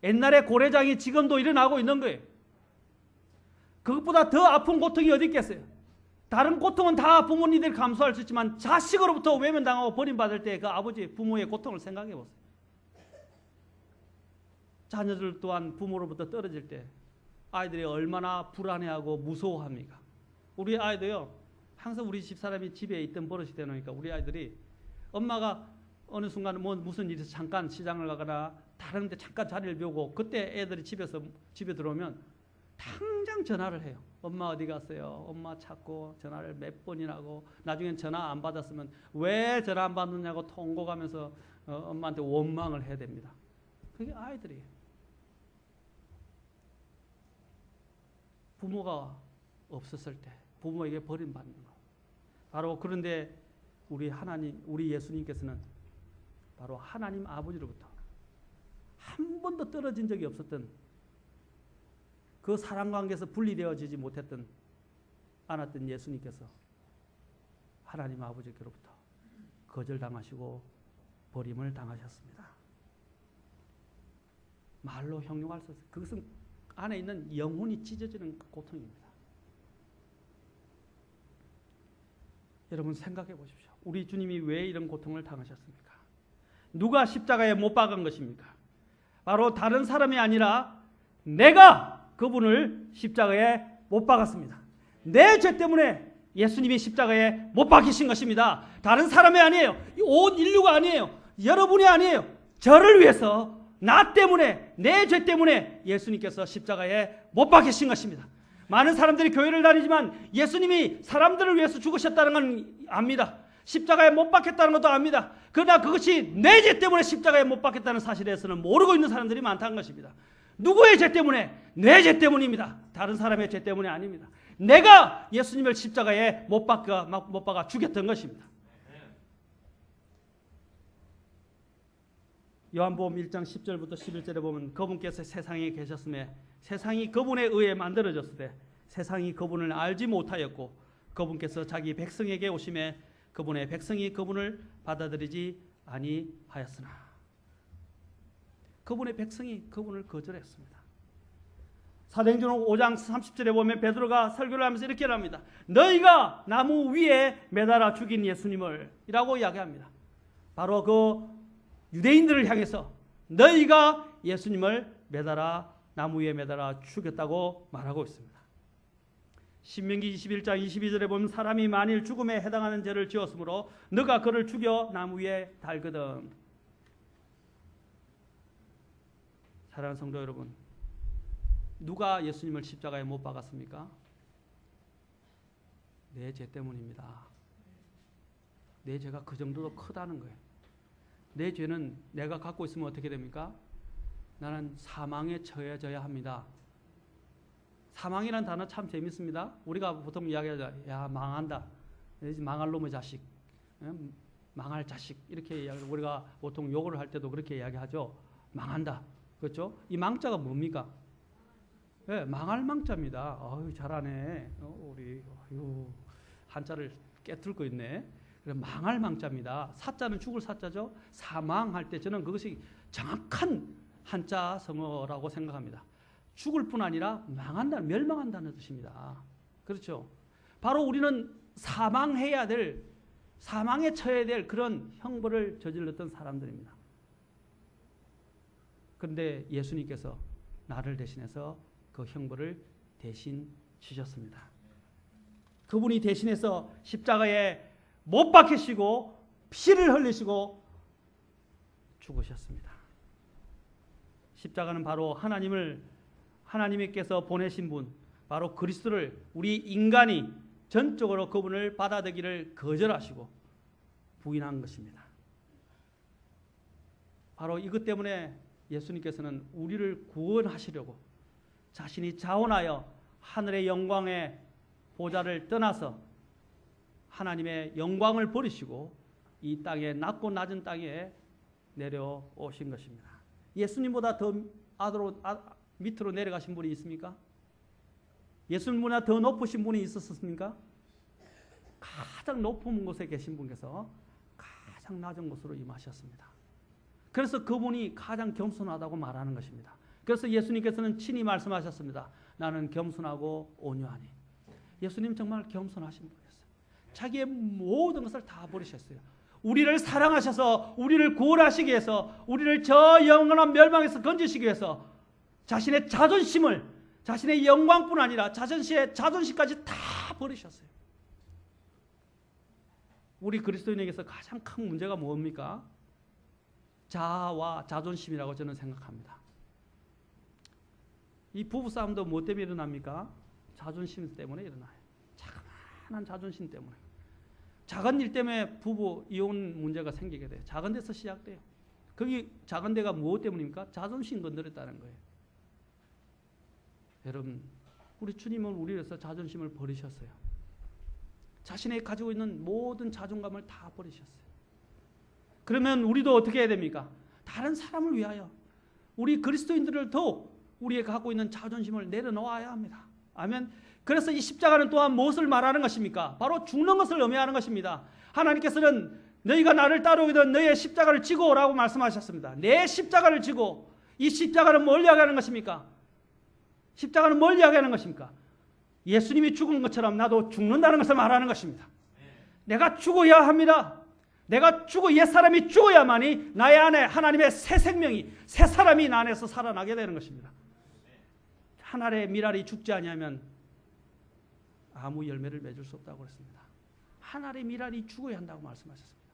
옛날에 고래장이 지금도 일어나고 있는 거예요. 그것보다 더 아픈 고통이 어디 있겠어요? 다른 고통은 다 부모님들이 감수할 수 있지만 자식으로부터 외면당하고 버림받을 때 그 아버지, 부모의 고통을 생각해 보세요. 자녀들 또한 부모로부터 떨어질 때 아이들이 얼마나 불안해하고 무서워합니까? 우리 아이도요, 항상 우리 집사람이 집에 있던 버릇이 되니까 우리 아이들이 엄마가 어느 순간 무슨 일에서 잠깐 시장을 가거나 다른 데 잠깐 자리를 비우고 그때 애들이 집에 들어오면 당장 전화를 해요. 엄마 어디 갔어요? 엄마 찾고 전화를 몇 번이나 하고, 나중엔 전화 안 받았으면 왜 전화 안 받느냐고 통곡하면서 엄마한테 원망을 해야 됩니다. 그게 아이들이에요. 부모가 없었을 때 부모에게 버림받는 것. 바로 그런데 우리 예수님께서는 바로 하나님 아버지로부터 한 번도 떨어진 적이 없었던, 그 사랑 관계에서 분리되어지지 못했던 않았던 예수님께서 하나님 아버지께로부터 거절당하시고 버림을 당하셨습니다. 말로 형용할 수 없어요. 그것은 안에 있는 영혼이 찢어지는 고통입니다. 여러분, 생각해 보십시오. 우리 주님이 왜 이런 고통을 당하셨습니까? 누가 십자가에 못 박은 것입니까? 바로 다른 사람이 아니라 내가 그분을 십자가에 못 박았습니다. 내 죄 때문에 예수님이 십자가에 못 박히신 것입니다. 다른 사람이 아니에요. 온 인류가 아니에요. 여러분이 아니에요. 저를 위해서, 나 때문에, 내 죄 때문에 예수님께서 십자가에 못 박히신 것입니다. 많은 사람들이 교회를 다니지만 예수님이 사람들을 위해서 죽으셨다는 건 압니다. 십자가에 못 박혔다는 것도 압니다. 그러나 그것이 내 죄 때문에 십자가에 못 박혔다는 사실에서는 모르고 있는 사람들이 많다는 것입니다. 누구의 죄 때문에? 내 죄 때문입니다. 다른 사람의 죄 때문이 아닙니다. 내가 예수님을 십자가에 못 박아 죽였던 것입니다. 요한복음 1장 10절부터 11절에 보면 그분께서 세상에 계셨음에 세상이 그분에 의해 만들어졌을 때 세상이 그분을 알지 못하였고 그분께서 자기 백성에게 오심에 그분의 백성이 그분을 받아들이지 아니하였으나 그분의 백성이 그분을 거절했습니다. 사도행전 5장 30절에 보면 베드로가 설교를 하면서 이렇게 합니다. 너희가 나무 위에 매달아 죽인 예수님을 이라고 이야기합니다. 바로 그 유대인들을 향해서 너희가 예수님을 나무 위에 매달아 죽였다고 말하고 있습니다. 신명기 21장 22절에 보면 사람이 만일 죽음에 해당하는 죄를 지었으므로 너가 그를 죽여 나무 위에 달거든 사랑하는 성도 여러분, 누가 예수님을 십자가에 못 박았습니까? 내 죄 때문입니다. 내 죄가 그 정도로 크다는 거예요. 내 죄는 내가 갖고 있으면 어떻게 됩니까? 나는 사망에 처해져야 합니다. 사망이라는 단어 참 재밌습니다. 우리가 보통 이야기하자, 야 망한다, 망할 놈의 자식, 망할 자식 이렇게 우리가 보통 욕을 할 때도 그렇게 이야기하죠. 망한다, 그렇죠? 이 망자가 뭡니까? 네, 망할 망자입니다. 잘하네. 우리 한자를 깨뚫고 있네. 망할 망자입니다. 사자는 죽을 사자죠. 사망할 때 저는 그것이 정확한 한자 성어라고 생각합니다. 죽을 뿐 아니라 망한다는, 멸망한다는 뜻입니다. 그렇죠? 바로 우리는 사망해야 될, 사망에 처해야 될 그런 형벌을 저질렀던 사람들입니다. 그런데 예수님께서 나를 대신해서 그 형벌을 대신 지셨습니다. 그분이 대신해서 십자가에 못 박히시고 피를 흘리시고 죽으셨습니다. 십자가는 바로 하나님께서 보내신 분, 바로 그리스도를 우리 인간이 전적으로 그분을 받아들이기를 거절하시고 부인한 것입니다. 바로 이것 때문에 예수님께서는 우리를 구원하시려고 자신이 자원하여 하늘의 영광의 보좌를 떠나서 하나님의 영광을 버리시고 이 땅에, 낮고 낮은 땅에 내려오신 것입니다. 예수님보다 더 밑으로 내려가신 분이 있습니까? 예수님보다 더 높으신 분이 있었습니까? 가장 높은 곳에 계신 분께서 가장 낮은 곳으로 임하셨습니다. 그래서 그분이 가장 겸손하다고 말하는 것입니다. 그래서 예수님께서는 친히 말씀하셨습니다. 나는 겸손하고 온유하니. 예수님 정말 겸손하신 분이었어요. 자기의 모든 것을 다 버리셨어요. 우리를 사랑하셔서 우리를 구원하시기 위해서, 우리를 저 영원한 멸망에서 건지시기 위해서 자신의 자존심을, 자신의 영광뿐 아니라 자존심까지 다 버리셨어요. 우리 그리스도인에게서 가장 큰 문제가 뭡니까? 자아와 자존심이라고 저는 생각합니다. 이 부부싸움도 뭐 때문에 일어납니까? 자존심 때문에 일어나요. 자그마한 자존심 때문에. 작은 일 때문에 부부 이혼 문제가 생기게 돼요. 작은 데서 시작돼요. 거기 작은 데가 무엇 때문입니까? 자존심 건드렸다는 거예요. 여러분, 우리 주님은 우리를 위해서 자존심을 버리셨어요. 자신이 가지고 있는 모든 자존감을 다 버리셨어요. 그러면 우리도 어떻게 해야 됩니까? 다른 사람을 위하여 우리 그리스도인들을 더욱 우리가 갖고 있는 자존심을 내려놓아야 합니다. 아멘. 그래서 이 십자가는 또한 무엇을 말하는 것입니까? 바로 죽는 것을 의미하는 것입니다. 하나님께서는 너희가 나를 따르거든 너희의 십자가를 지고 오라고 말씀하셨습니다. 내 십자가를 지고. 이 십자가는 뭘 이야기하는 것입니까? 십자가는 뭘 이야기하는 것입니까? 예수님이 죽은 것처럼 나도 죽는다는 것을 말하는 것입니다. 내가 죽어야 합니다. 내가 옛사람이 죽어야만이 나의 안에 하나님의 새 생명이, 새 사람이 나 안에서 살아나게 되는 것입니다. 한 알의 밀알이 죽지 아니하면 아무 열매를 맺을 수 없다고 그랬습니다. 한 알의 밀알이 죽어야 한다고 말씀하셨습니다.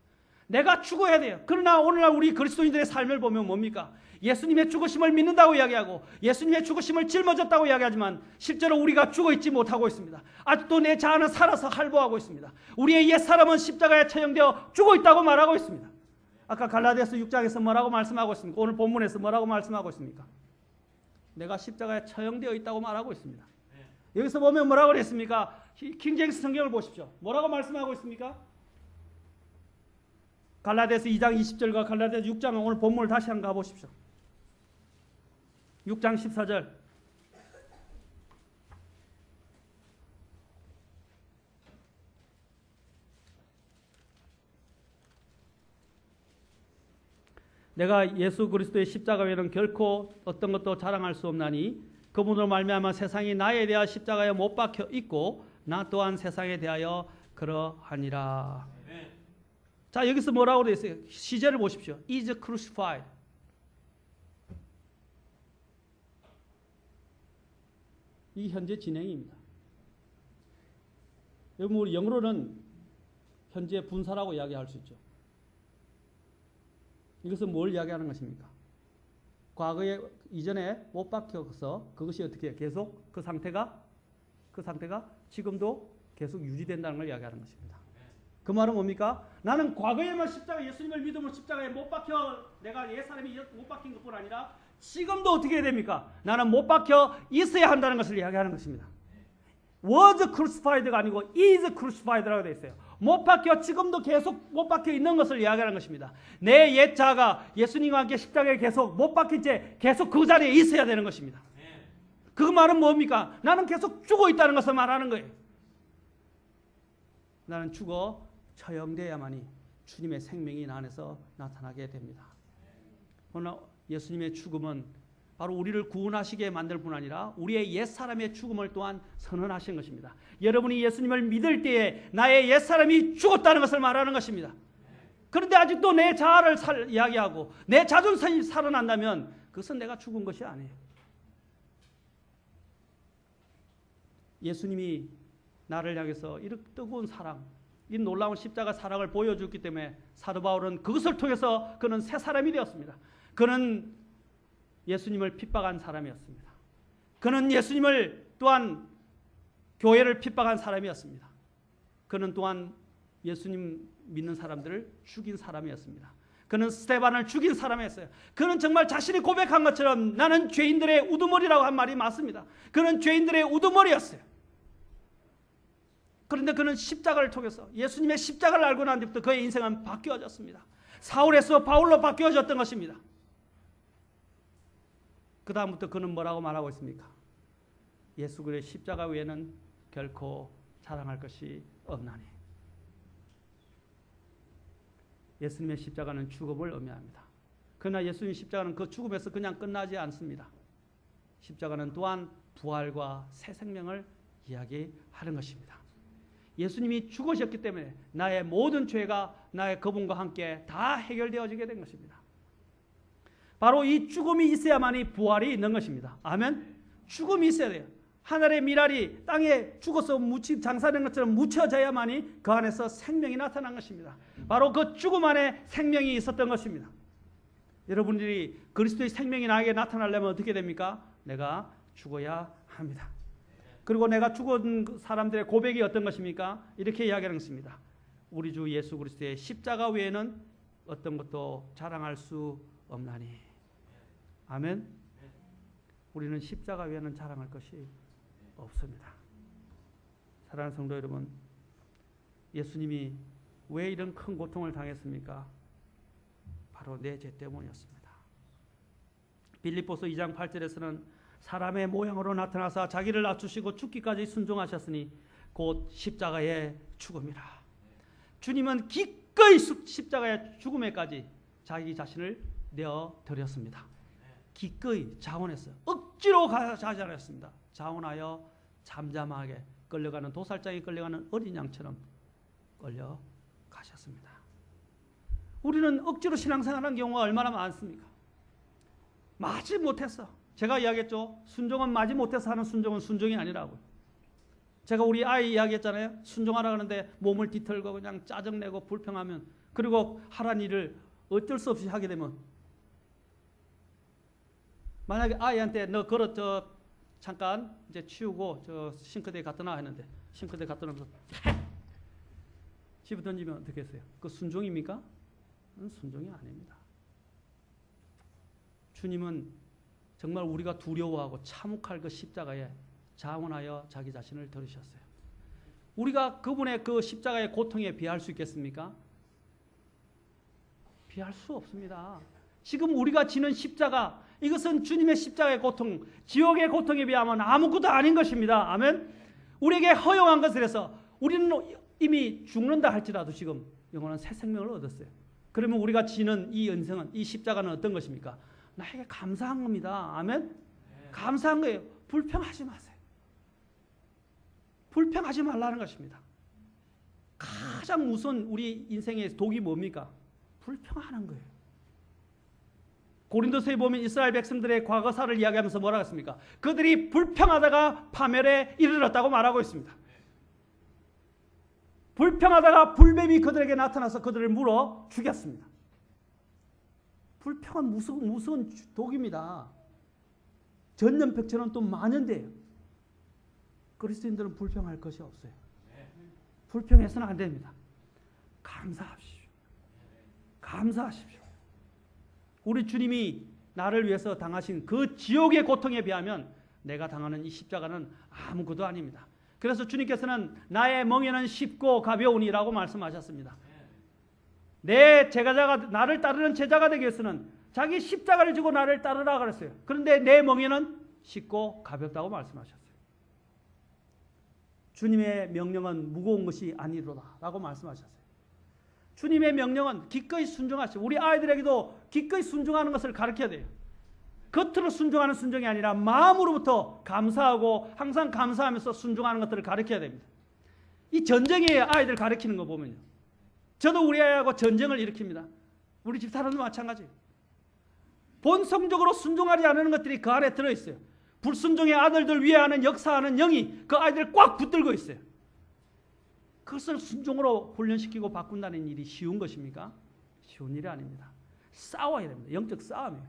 내가 죽어야 돼요. 그러나 오늘날 우리 그리스도인들의 삶을 보면 뭡니까? 예수님의 죽으심을 믿는다고 이야기하고 예수님의 죽으심을 짊어졌다고 이야기하지만 실제로 우리가 죽어있지 못하고 있습니다. 아직도 내 자아는 살아서 할보하고 있습니다. 우리의 옛사람은 십자가에 처형되어 죽어있다고 말하고 있습니다. 아까 갈라디아서 6장에서 뭐라고 말씀하고 있습니까? 오늘 본문에서 뭐라고 말씀하고 있습니까? 내가 십자가에 처형되어 있다고 말하고 있습니다. 여기서 보면 뭐라고 그랬습니까? 킹제임스 성경을 보십시오. 뭐라고 말씀하고 있습니까? 갈라디아서 2장 20절과 갈라디아서 6장, 오늘 본문을 다시 한번 가보십시오. 6장 14절. 내가 예수 그리스도의 십자가 외에는 결코 어떤 것도 자랑할 수 없나니 그분으로 말미암아 세상이 나에 대하여 십자가에 못 박혀 있고 나 또한 세상에 대하여 그러하니라. 자, 여기서 뭐라고 되어 있어요? 시제를 보십시오. is crucified. 이 현재 진행입니다. 여러분, 우리 영어로는 현재 분사라고 이야기할 수 있죠. 이것은 뭘 이야기하는 것입니까? 과거에 이전에 못 박혀서 그것이 어떻게 계속 그 상태가 지금도 계속 유지된다는 걸 이야기하는 것입니다. 그 말은 뭡니까? 나는 과거에만 십자가 예수님을 믿음으로 십자가에 못 박혀 내가 옛사람이 못 박힌 것뿐 아니라 지금도 어떻게 해야 됩니까? 나는 못 박혀 있어야 한다는 것을 이야기하는 것입니다. was crucified가 아니고 is crucified라고 되어 있어요. 못 박혀 지금도 계속 못 박혀 있는 것을 이야기하는 것입니다. 내 옛 자가 예수님과 함께 십자가에 계속 못 박힌 채 계속 그 자리에 있어야 되는 것입니다. 그 말은 뭡니까? 나는 계속 죽어 있다는 것을 말하는 거예요. 나는 죽어 처형되어야만이 주님의 생명이 나 안에서 나타나게 됩니다. 그러나 예수님의 죽음은 바로 우리를 구원하시게 만들 뿐 아니라 우리의 옛사람의 죽음을 또한 선언하신 것입니다. 여러분이 예수님을 믿을 때에 나의 옛사람이 죽었다는 것을 말하는 것입니다. 그런데 아직도 내 자아를 이야기하고 내 자존심이 살아난다면 그것은 내가 죽은 것이 아니에요. 예수님이 나를 향해서 이렇게 뜨거운 사랑, 이 놀라운 십자가 사랑을 보여줬기 때문에 사도 바울은 그것을 통해서 그는 새 사람이 되었습니다. 그는 예수님을 핍박한 사람이었습니다. 그는 예수님을 또한 교회를 핍박한 사람이었습니다. 그는 또한 예수님 믿는 사람들을 죽인 사람이었습니다. 그는 스데반을 죽인 사람이었어요. 그는 정말 자신이 고백한 것처럼 나는 죄인들의 우두머리라고 한 말이 맞습니다. 그는 죄인들의 우두머리였어요. 그런데 그는 십자가를 통해서 예수님의 십자가를 알고 난 뒤부터 그의 인생은 바뀌어졌습니다. 사울에서 바울로 바뀌어졌던 것입니다. 그 다음부터 그는 뭐라고 말하고 있습니까? 예수 그리스도의 십자가 외에는 결코 자랑할 것이 없나니. 예수님의 십자가는 죽음을 의미합니다. 그러나 예수님의 십자가는 그 죽음에서 그냥 끝나지 않습니다. 십자가는 또한 부활과 새 생명을 이야기하는 것입니다. 예수님이 죽으셨기 때문에 나의 모든 죄가 나의 그분과 함께 다 해결되어지게 된 것입니다. 바로 이 죽음이 있어야만이 부활이 있는 것입니다. 아멘. 죽음이 있어야 돼요. 하늘의 미랄이 땅에 죽어서 장사된 것처럼 묻혀져야만이 그 안에서 생명이 나타난 것입니다. 바로 그 죽음 안에 생명이 있었던 것입니다. 여러분들이 그리스도의 생명이 나에게 나타나려면 어떻게 됩니까? 내가 죽어야 합니다. 그리고 내가 죽은 사람들의 고백이 어떤 것입니까? 이렇게 이야기하는 것입니다. 우리 주 예수 그리스도의 십자가 외에는 어떤 것도 자랑할 수 없나니. 아멘. 우리는 십자가 외에는 자랑할 것이 없습니다. 사랑하는 성도 여러분, 예수님이 왜 이런 큰 고통을 당했습니까? 바로 내 죄 때문이었습니다. 빌립보서 2장 8절에서는 사람의 모양으로 나타나사 자기를 낮추시고 죽기까지 순종하셨으니 곧 십자가의 죽음이라. 주님은 기꺼이 십자가의 죽음에까지 자기 자신을 내어드렸습니다. 기꺼이 자원했어요. 억지로 가지 않았습니다. 자원하여 잠잠하게 끌려가는 도살장에 끌려가는 어린 양처럼 끌려가셨습니다. 우리는 억지로 신앙생활하는 경우가 얼마나 많습니까? 마지 못했어. 제가 이야기했죠. 순종은 마지 못해서 하는 순종은 순종이 아니라고요. 제가 우리 아이 이야기했잖아요. 순종하라 그러는데 몸을 뒤틀고 그냥 짜증내고 불평하면, 그리고 하라는 일을 어쩔 수 없이 하게 되면, 만약에 아이한테 너 그릇 잠깐 이제 치우고 저 싱크대에 갖다 놔 했는데 싱크대에 갖다 놓으면서 집에 던지면 어떻게 했어요? 그 순종입니까? 순종이 아닙니다. 주님은 정말 우리가 두려워하고 참혹할 그 십자가에 자원하여 자기 자신을 들으셨어요. 우리가 그분의 그 십자가의 고통에 비할 수 있겠습니까? 비할 수 없습니다. 지금 우리가 지는 십자가, 이것은 주님의 십자가의 고통, 지옥의 고통에 비하면 아무것도 아닌 것입니다. 아멘. 우리에게 허용한 것을 해서 우리는 이미 죽는다 할지라도 지금 영원한 새 생명을 얻었어요. 그러면 우리가 지는 이 인생은, 이 십자가는 어떤 것입니까? 나에게 감사한 겁니다. 아멘. 감사한 거예요. 불평하지 마세요. 불평하지 말라는 것입니다. 가장 무서운 우리 인생의 독이 뭡니까? 불평하는 거예요. 고린도서에 보면 이스라엘 백성들의 과거사를 이야기하면서 뭐라고 했습니까? 그들이 불평하다가 파멸에 이르렀다고 말하고 있습니다. 불평하다가 불뱀이 그들에게 나타나서 그들을 물어 죽였습니다. 불평은 무서운 독입니다. 전염병처럼 또 만연돼요. 그리스도인들은 불평할 것이 없어요. 불평해서는 안 됩니다. 감사하십시오. 감사하십시오. 우리 주님이 나를 위해서 당하신 그 지옥의 고통에 비하면 내가 당하는 이 십자가는 아무것도 아닙니다. 그래서 주님께서는 나의 멍에는 쉽고 가벼우니라고 말씀하셨습니다. 내 제자가 나를 따르는 제자가 되기 위해서는 자기 십자가를 지고 나를 따르라 그랬어요. 그런데 내 멍에는 쉽고 가볍다고 말씀하셨어요. 주님의 명령은 무거운 것이 아니로다 라고 말씀하셨어요. 주님의 명령은 기꺼이 순종하시고 우리 아이들에게도 기꺼이 순종하는 것을 가르쳐야 돼요. 겉으로 순종하는 순종이 아니라 마음으로부터 감사하고 항상 감사하면서 순종하는 것들을 가르쳐야 됩니다. 이 전쟁이에요. 아이들 가르치는 거 보면요. 저도 우리 아이하고 전쟁을 일으킵니다. 우리 집 사람도 마찬가지예요. 본성적으로 순종하지 않는 것들이 그 안에 들어있어요. 불순종의 아들들 위에 하는 역사하는 영이 그 아이들을 꽉 붙들고 있어요. 그것을 순종으로 훈련시키고 바꾼다는 일이 쉬운 것입니까? 쉬운 일이 아닙니다. 싸워야 됩니다. 영적 싸움이에요.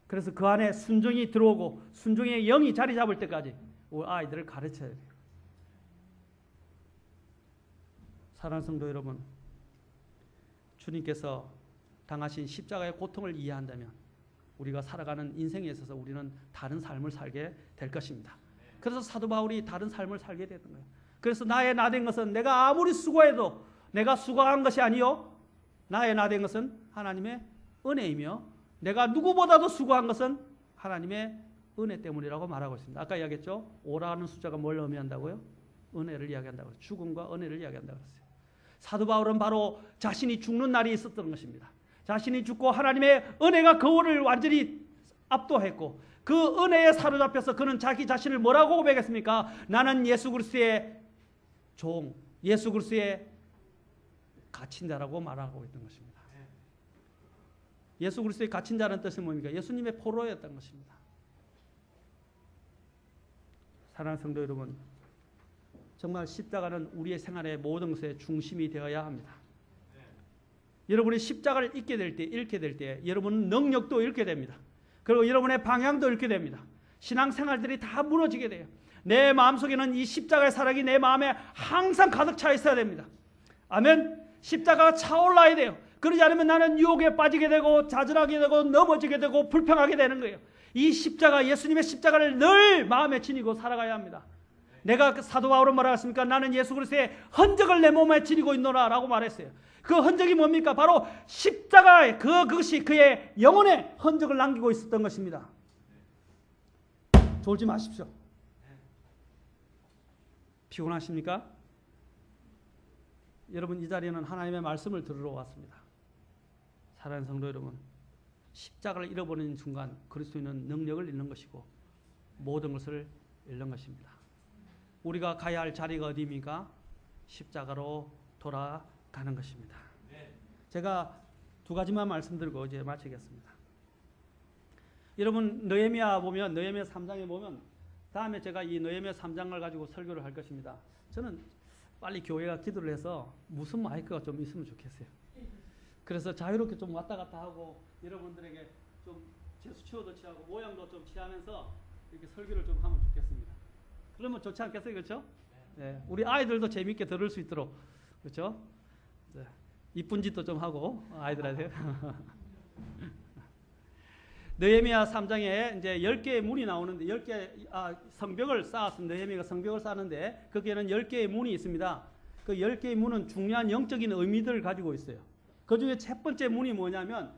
그래서 그 안에 순종이 들어오고 순종의 영이 자리 잡을 때까지 우리 아이들을 가르쳐야 돼요. 사랑하는 성도 여러분, 주님께서 당하신 십자가의 고통을 이해한다면 우리가 살아가는 인생에 있어서 우리는 다른 삶을 살게 될 것입니다. 그래서 사도 바울이 다른 삶을 살게 되는 거예요. 그래서 나의 나된 것은 내가 아무리 수고해도 내가 수고한 것이 아니요 나의 나된 것은 하나님의 은혜이며 내가 누구보다도 수고한 것은 하나님의 은혜 때문이라고 말하고 있습니다. 아까 이야기했죠? 오라는 숫자가 뭘 의미한다고요? 은혜를 이야기한다고 했어요. 죽음과 은혜를 이야기한다고 했어요. 사도 바울은 바로 자신이 죽는 날이 있었던 것입니다. 자신이 죽고 하나님의 은혜가 그를 완전히 압도했고 그 은혜에 사로잡혀서 그는 자기 자신을 뭐라고 고백했습니까? 나는 예수 그리스도의 종, 예수 그리스도의 갇힌 자라고 말하고 있던 것입니다. 예수 그리스도의 갇힌 자라는 뜻은 뭡니까? 예수님의 포로였던 것입니다. 사랑하는 성도 여러분, 정말 십자가는 우리의 생활의 모든 것의 중심이 되어야 합니다. 여러분이 십자가를 잃게 될 때 여러분은 능력도 잃게 됩니다. 그리고 여러분의 방향도 잃게 됩니다. 신앙생활들이 다 무너지게 돼요. 내 마음속에는 이 십자가의 사랑이 내 마음에 항상 가득 차 있어야 됩니다. 아멘. 십자가가 차올라야 돼요. 그러지 않으면 나는 유혹에 빠지게 되고 좌절하게 되고 넘어지게 되고 불평하게 되는 거예요. 이 십자가, 예수님의 십자가를 늘 마음에 지니고 살아가야 합니다. 내가 사도 바울은 뭐라고 했습니까? 나는 예수 그리스도의 흔적을 내 몸에 지니고 있노라 라고 말했어요. 그 흔적이 뭡니까? 바로 십자가의 그것이 그의 영혼에 흔적을 남기고 있었던 것입니다. 졸지 마십시오. 피곤하십니까? 여러분, 이 자리에는 하나님의 말씀을 들으러 왔습니다. 사랑하는 성도 여러분, 십자가를 잃어버리는 순간 그리스도인은 능력을 잃는 것이고 모든 것을 잃는 것입니다. 우리가 가야 할 자리가 어디입니까? 십자가로 돌아가는 것입니다. 제가 두 가지만 말씀드리고 이제 마치겠습니다. 여러분, 느헤미야 보면, 느헤미야 3장에 보면 다음에 제가 이 느헤미야 3장을 가지고 설교를 할 것입니다. 저는 빨리 교회가 기도를 해서 무슨 마이크가 좀 있으면 좋겠어요. 그래서 자유롭게 좀 왔다 갔다 하고 여러분들에게 좀 제스처도 취하고 모양도 좀 취하면서 이렇게 설교를 좀 하면 좋겠습니다. 그러면 좋지 않겠어요? 그렇죠? 네. 우리 아이들도 재미있게 들을 수 있도록, 그렇죠? 네. 이쁜 짓도 좀 하고 아이들한테. 느헤미야 3장에 이제 10개의 문이 나오는데 10개 성벽을 쌓았습니다. 느헤미야가 성벽을 쌓는데 거기에는 10개의 문이 있습니다. 그 10개의 문은 중요한 영적인 의미들을 가지고 있어요. 그 중에 첫 번째 문이 뭐냐면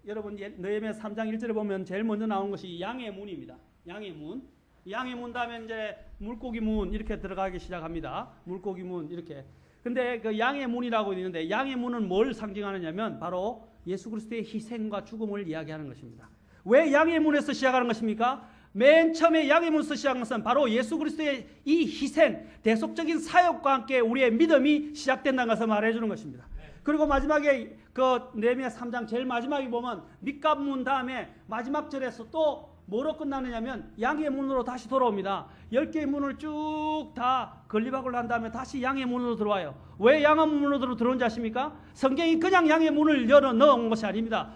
여러분 느헤미야 3장 1절에 보면 제일 먼저 나온 것이 양의 문입니다. 양의 문. 양의 문 다음에 이제 물고기 문 이렇게 들어가기 시작합니다. 물고기 문 이렇게. 근데 그 양의 문이라고 있는데 양의 문은 뭘 상징하느냐면 바로 예수 그리스도의 희생과 죽음을 이야기하는 것입니다. 왜 양의 문에서 시작하는 것입니까? 맨 처음에 양의 문에서 시작한 것은 바로 예수 그리스도의 이 희생, 대속적인 사역과 함께 우리의 믿음이 시작된다는 것을 말해주는 것입니다. 그리고 마지막에 그 느헤미야 3장 제일 마지막에 보면 밑갑문 다음에 마지막 절에서 또 뭐로 끝나느냐면 양의 문으로 다시 돌아옵니다. 10개의 문을 쭉 다 건립학을 한 다음에 다시 양의 문으로 들어와요. 왜 양의 문으로 들어온지 아십니까? 성경이 그냥 양의 문을 열어 넣은 것이 아닙니다.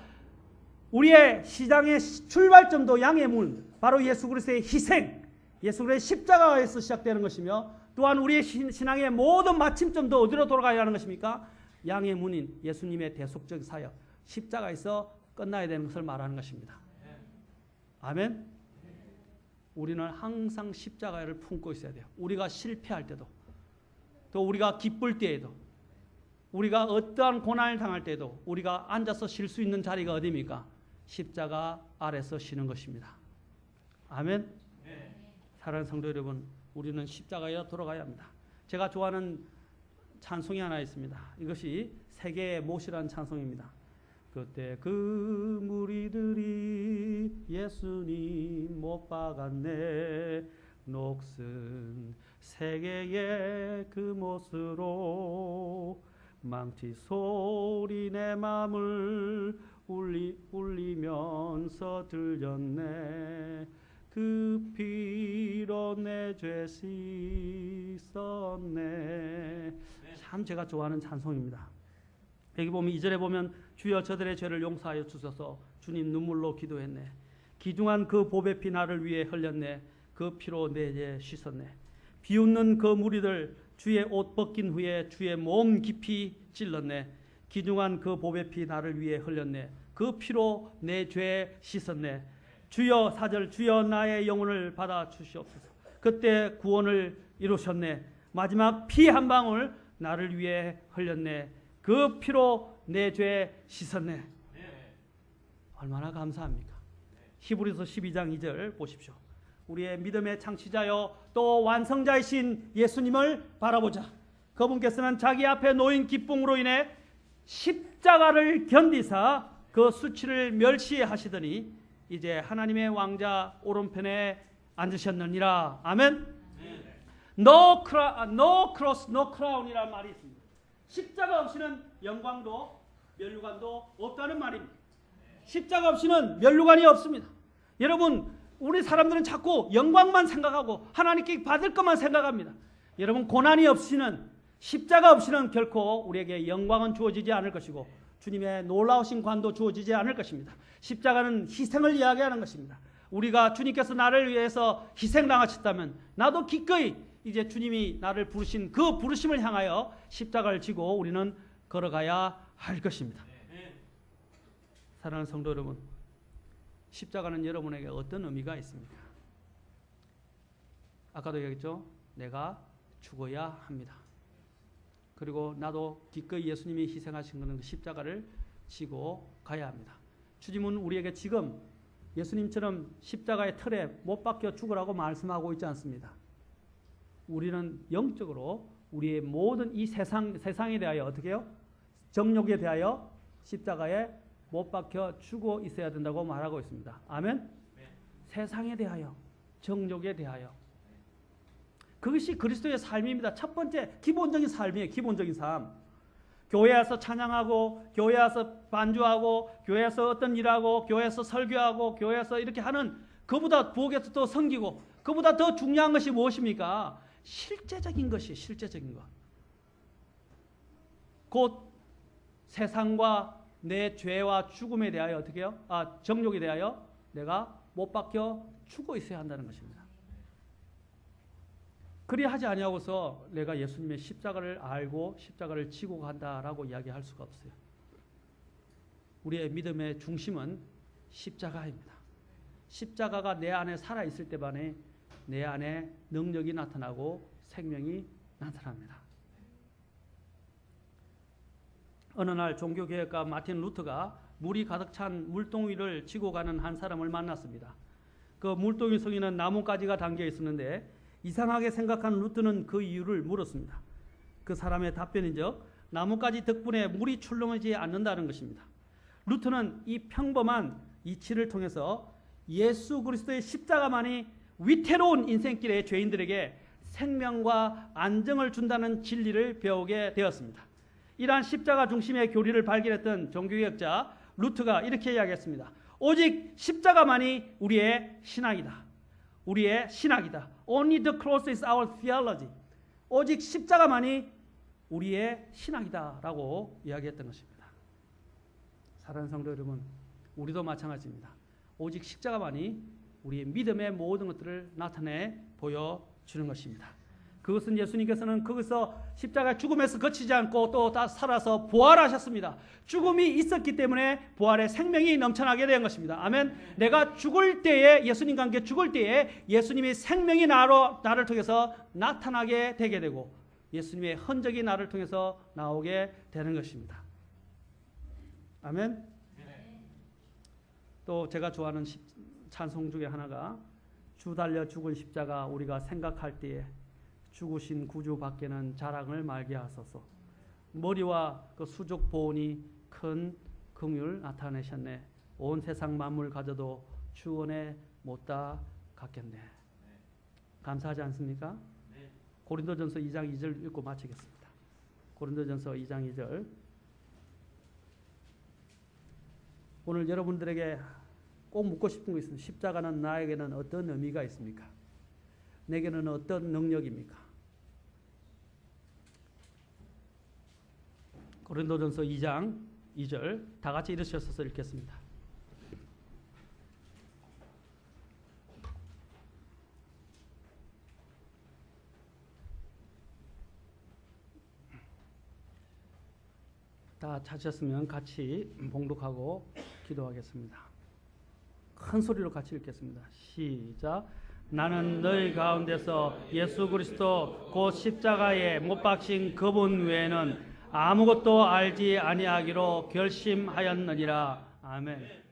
우리의 시장의 출발점도 양의 문, 바로 예수 그리스도의 희생, 예수 그리스도의 십자가에서 시작되는 것이며, 또한 우리의 신앙의 모든 마침점도 어디로 돌아가야 하는 것입니까? 양의 문인 예수님의 대속적 사역, 십자가에서 끝나야 되는 것을 말하는 것입니다. 아멘. 우리는 항상 십자가를 품고 있어야 돼요. 우리가 실패할 때도, 또 우리가 기쁠 때에도, 우리가 어떠한 고난을 당할 때도 우리가 앉아서 쉴 수 있는 자리가 어디입니까? 십자가 아래서 쉬는 것입니다. 아멘. 사랑하는 성도 여러분, 우리는 십자가에 돌아가야 합니다. 제가 좋아하는 찬송이 하나 있습니다. 이것이 세계의 못이라는 찬송입니다. 그때 그 무리들이 예수님 못 박았네, 녹슨 세계의 그 못으로 망치 소리 내 맘을 울리면서 들렸네, 그 피로 내 죄 씻었네. 참 제가 좋아하는 찬송입니다. 여기 보면 2절에 보면 주여 저들의 죄를 용서하여 주소서, 주님 눈물로 기도했네, 기중한 그 보배 피 나를 위해 흘렸네, 그 피로 내 죄 씻었네. 비웃는 그 무리들 주의 옷 벗긴 후에 주의 몸 깊이 찔렀네, 기중한 그 보배 피 나를 위해 흘렸네, 그 피로 내 죄 씻었네. 주여 4절 주여 나의 영혼을 받아 주시옵소서. 그때 구원을 이루셨네, 마지막 피 한 방울 나를 위해 흘렸네, 그 피로 내 죄 씻었네. 얼마나 감사합니까? 히브리서 12장 2절 보십시오. 우리의 믿음의 창시자요 또 완성자이신 예수님을 바라보자. 그분께서는 자기 앞에 놓인 기쁨으로 인해 십자가를 견디사 그 수치를 멸시하시더니 이제 하나님의 왕자 오른편에 앉으셨느니라. 아멘. No cross, no crown이라는 말이 있습니다. 십자가 없이는 영광도 면류관도 없다는 말입니다. 십자가 없이는 면류관이 없습니다. 여러분, 우리 사람들은 자꾸 영광만 생각하고 하나님께 받을 것만 생각합니다. 여러분, 고난이 없이는, 십자가 없이는 결코 우리에게 영광은 주어지지 않을 것이고 주님의 놀라우신 관도 주어지지 않을 것입니다. 십자가는 희생을 이야기하는 것입니다. 우리가 주님께서 나를 위해서 희생당하셨다면 나도 기꺼이 이제 주님이 나를 부르신 그 부르심을 향하여 십자가를 지고 우리는 걸어가야 할 것입니다. 사랑하는 성도 여러분, 십자가는 여러분에게 어떤 의미가 있습니까? 아까도 얘기했죠. 내가 죽어야 합니다. 그리고 나도 기꺼이 예수님이 희생하신 것은 십자가를 지고 가야 합니다. 주님은 우리에게 지금 예수님처럼 십자가의 틀에 못 박혀 죽으라고 말씀하고 있지 않습니다. 우리는 영적으로 우리의 모든 이 세상에 대하여 어떻게 해요? 정욕에 대하여 십자가에 못 박혀 죽어 있어야 된다고 말하고 있습니다. 아멘? 세상에 대하여, 정욕에 대하여. 그것이 그리스도의 삶입니다. 첫 번째 기본적인 삶이에요. 기본적인 삶. 교회에서 찬양하고, 교회에서 반주하고, 교회에서 어떤 일하고, 교회에서 설교하고, 교회에서 이렇게 하는, 그보다 부엌에서 또 섬기고, 그보다 더 중요한 것이 무엇입니까? 실제적인 것이, 실제적인 것. 곧 세상과 내 죄와 죽음에 대하여 어떻게 해요? 정욕에 대하여 내가 못 박혀 죽어 있어야 한다는 것입니다. 그리하지 아니하고서 내가 예수님의 십자가를 알고 십자가를 지고 간다라고 이야기할 수가 없어요. 우리의 믿음의 중심은 십자가입니다. 십자가가 내 안에 살아있을 때만에 내 안에 능력이 나타나고 생명이 나타납니다. 어느 날 종교개혁가 마틴 루터가 물이 가득 찬 물동이를 지고 가는 한 사람을 만났습니다. 그 물동이 속에는 나뭇가지가 담겨 있었는데 이상하게 생각한 루터는 그 이유를 물었습니다. 그 사람의 답변이죠. 나뭇가지 덕분에 물이 출렁이지 않는다는 것입니다. 루터는 이 평범한 이치를 통해서 예수 그리스도의 십자가만이 위태로운 인생길의 죄인들에게 생명과 안정을 준다는 진리를 배우게 되었습니다. 이러한 십자가 중심의 교리를 발견했던 종교개혁자 루터가 이렇게 이야기했습니다. 오직 십자가만이 우리의 신앙이다. 우리의 신학이다. Only the cross is our theology. 오직 십자가만이 우리의 신학이다 라고 이야기했던 것입니다. 사랑하는 성도 여러분, 우리도 마찬가지입니다. 오직 십자가만이 우리의 믿음의 모든 것들을 나타내 보여주는 것입니다. 그것은 예수님께서는 거기서 십자가 죽음에서 거치지 않고 또 다 살아서 부활하셨습니다. 죽음이 있었기 때문에 부활의 생명이 넘쳐나게 된 것입니다. 아멘. 내가 죽을 때에, 예수님과 함께 죽을 때에 예수님의 생명이 나를 통해서 나타나게 되게 되고 예수님의 흔적이 나를 통해서 나오게 되는 것입니다. 아멘. 또 제가 좋아하는 찬송 중에 하나가 주 달려 죽은 십자가 우리가 생각할 때에 죽으신 구주 밖에는 자랑을 말게 하소서. 머리와 그 수족 보온이 큰 긍휼 나타내셨네. 온 세상 만물 가져도 주원에 못다 갖겠네. 감사하지 않습니까? 고린도전서 2장 2절 읽고 마치겠습니다. 고린도전서 2장 2절. 오늘 여러분들에게 꼭 묻고 싶은 거 있습니다. 십자가는 나에게는 어떤 의미가 있습니까? 내게는 어떤 능력입니까? 고린도전서 2장 2절 다 같이 일으켜서 읽겠습니다. 다 찾으셨으면 같이 봉독하고 기도하겠습니다. 큰 소리로 같이 읽겠습니다. 시작. 나는 너희 가운데서 예수 그리스도 곧 십자가에 못 박힌 그분 외에는 아무것도 알지 아니하기로 결심하였느니라. 아멘.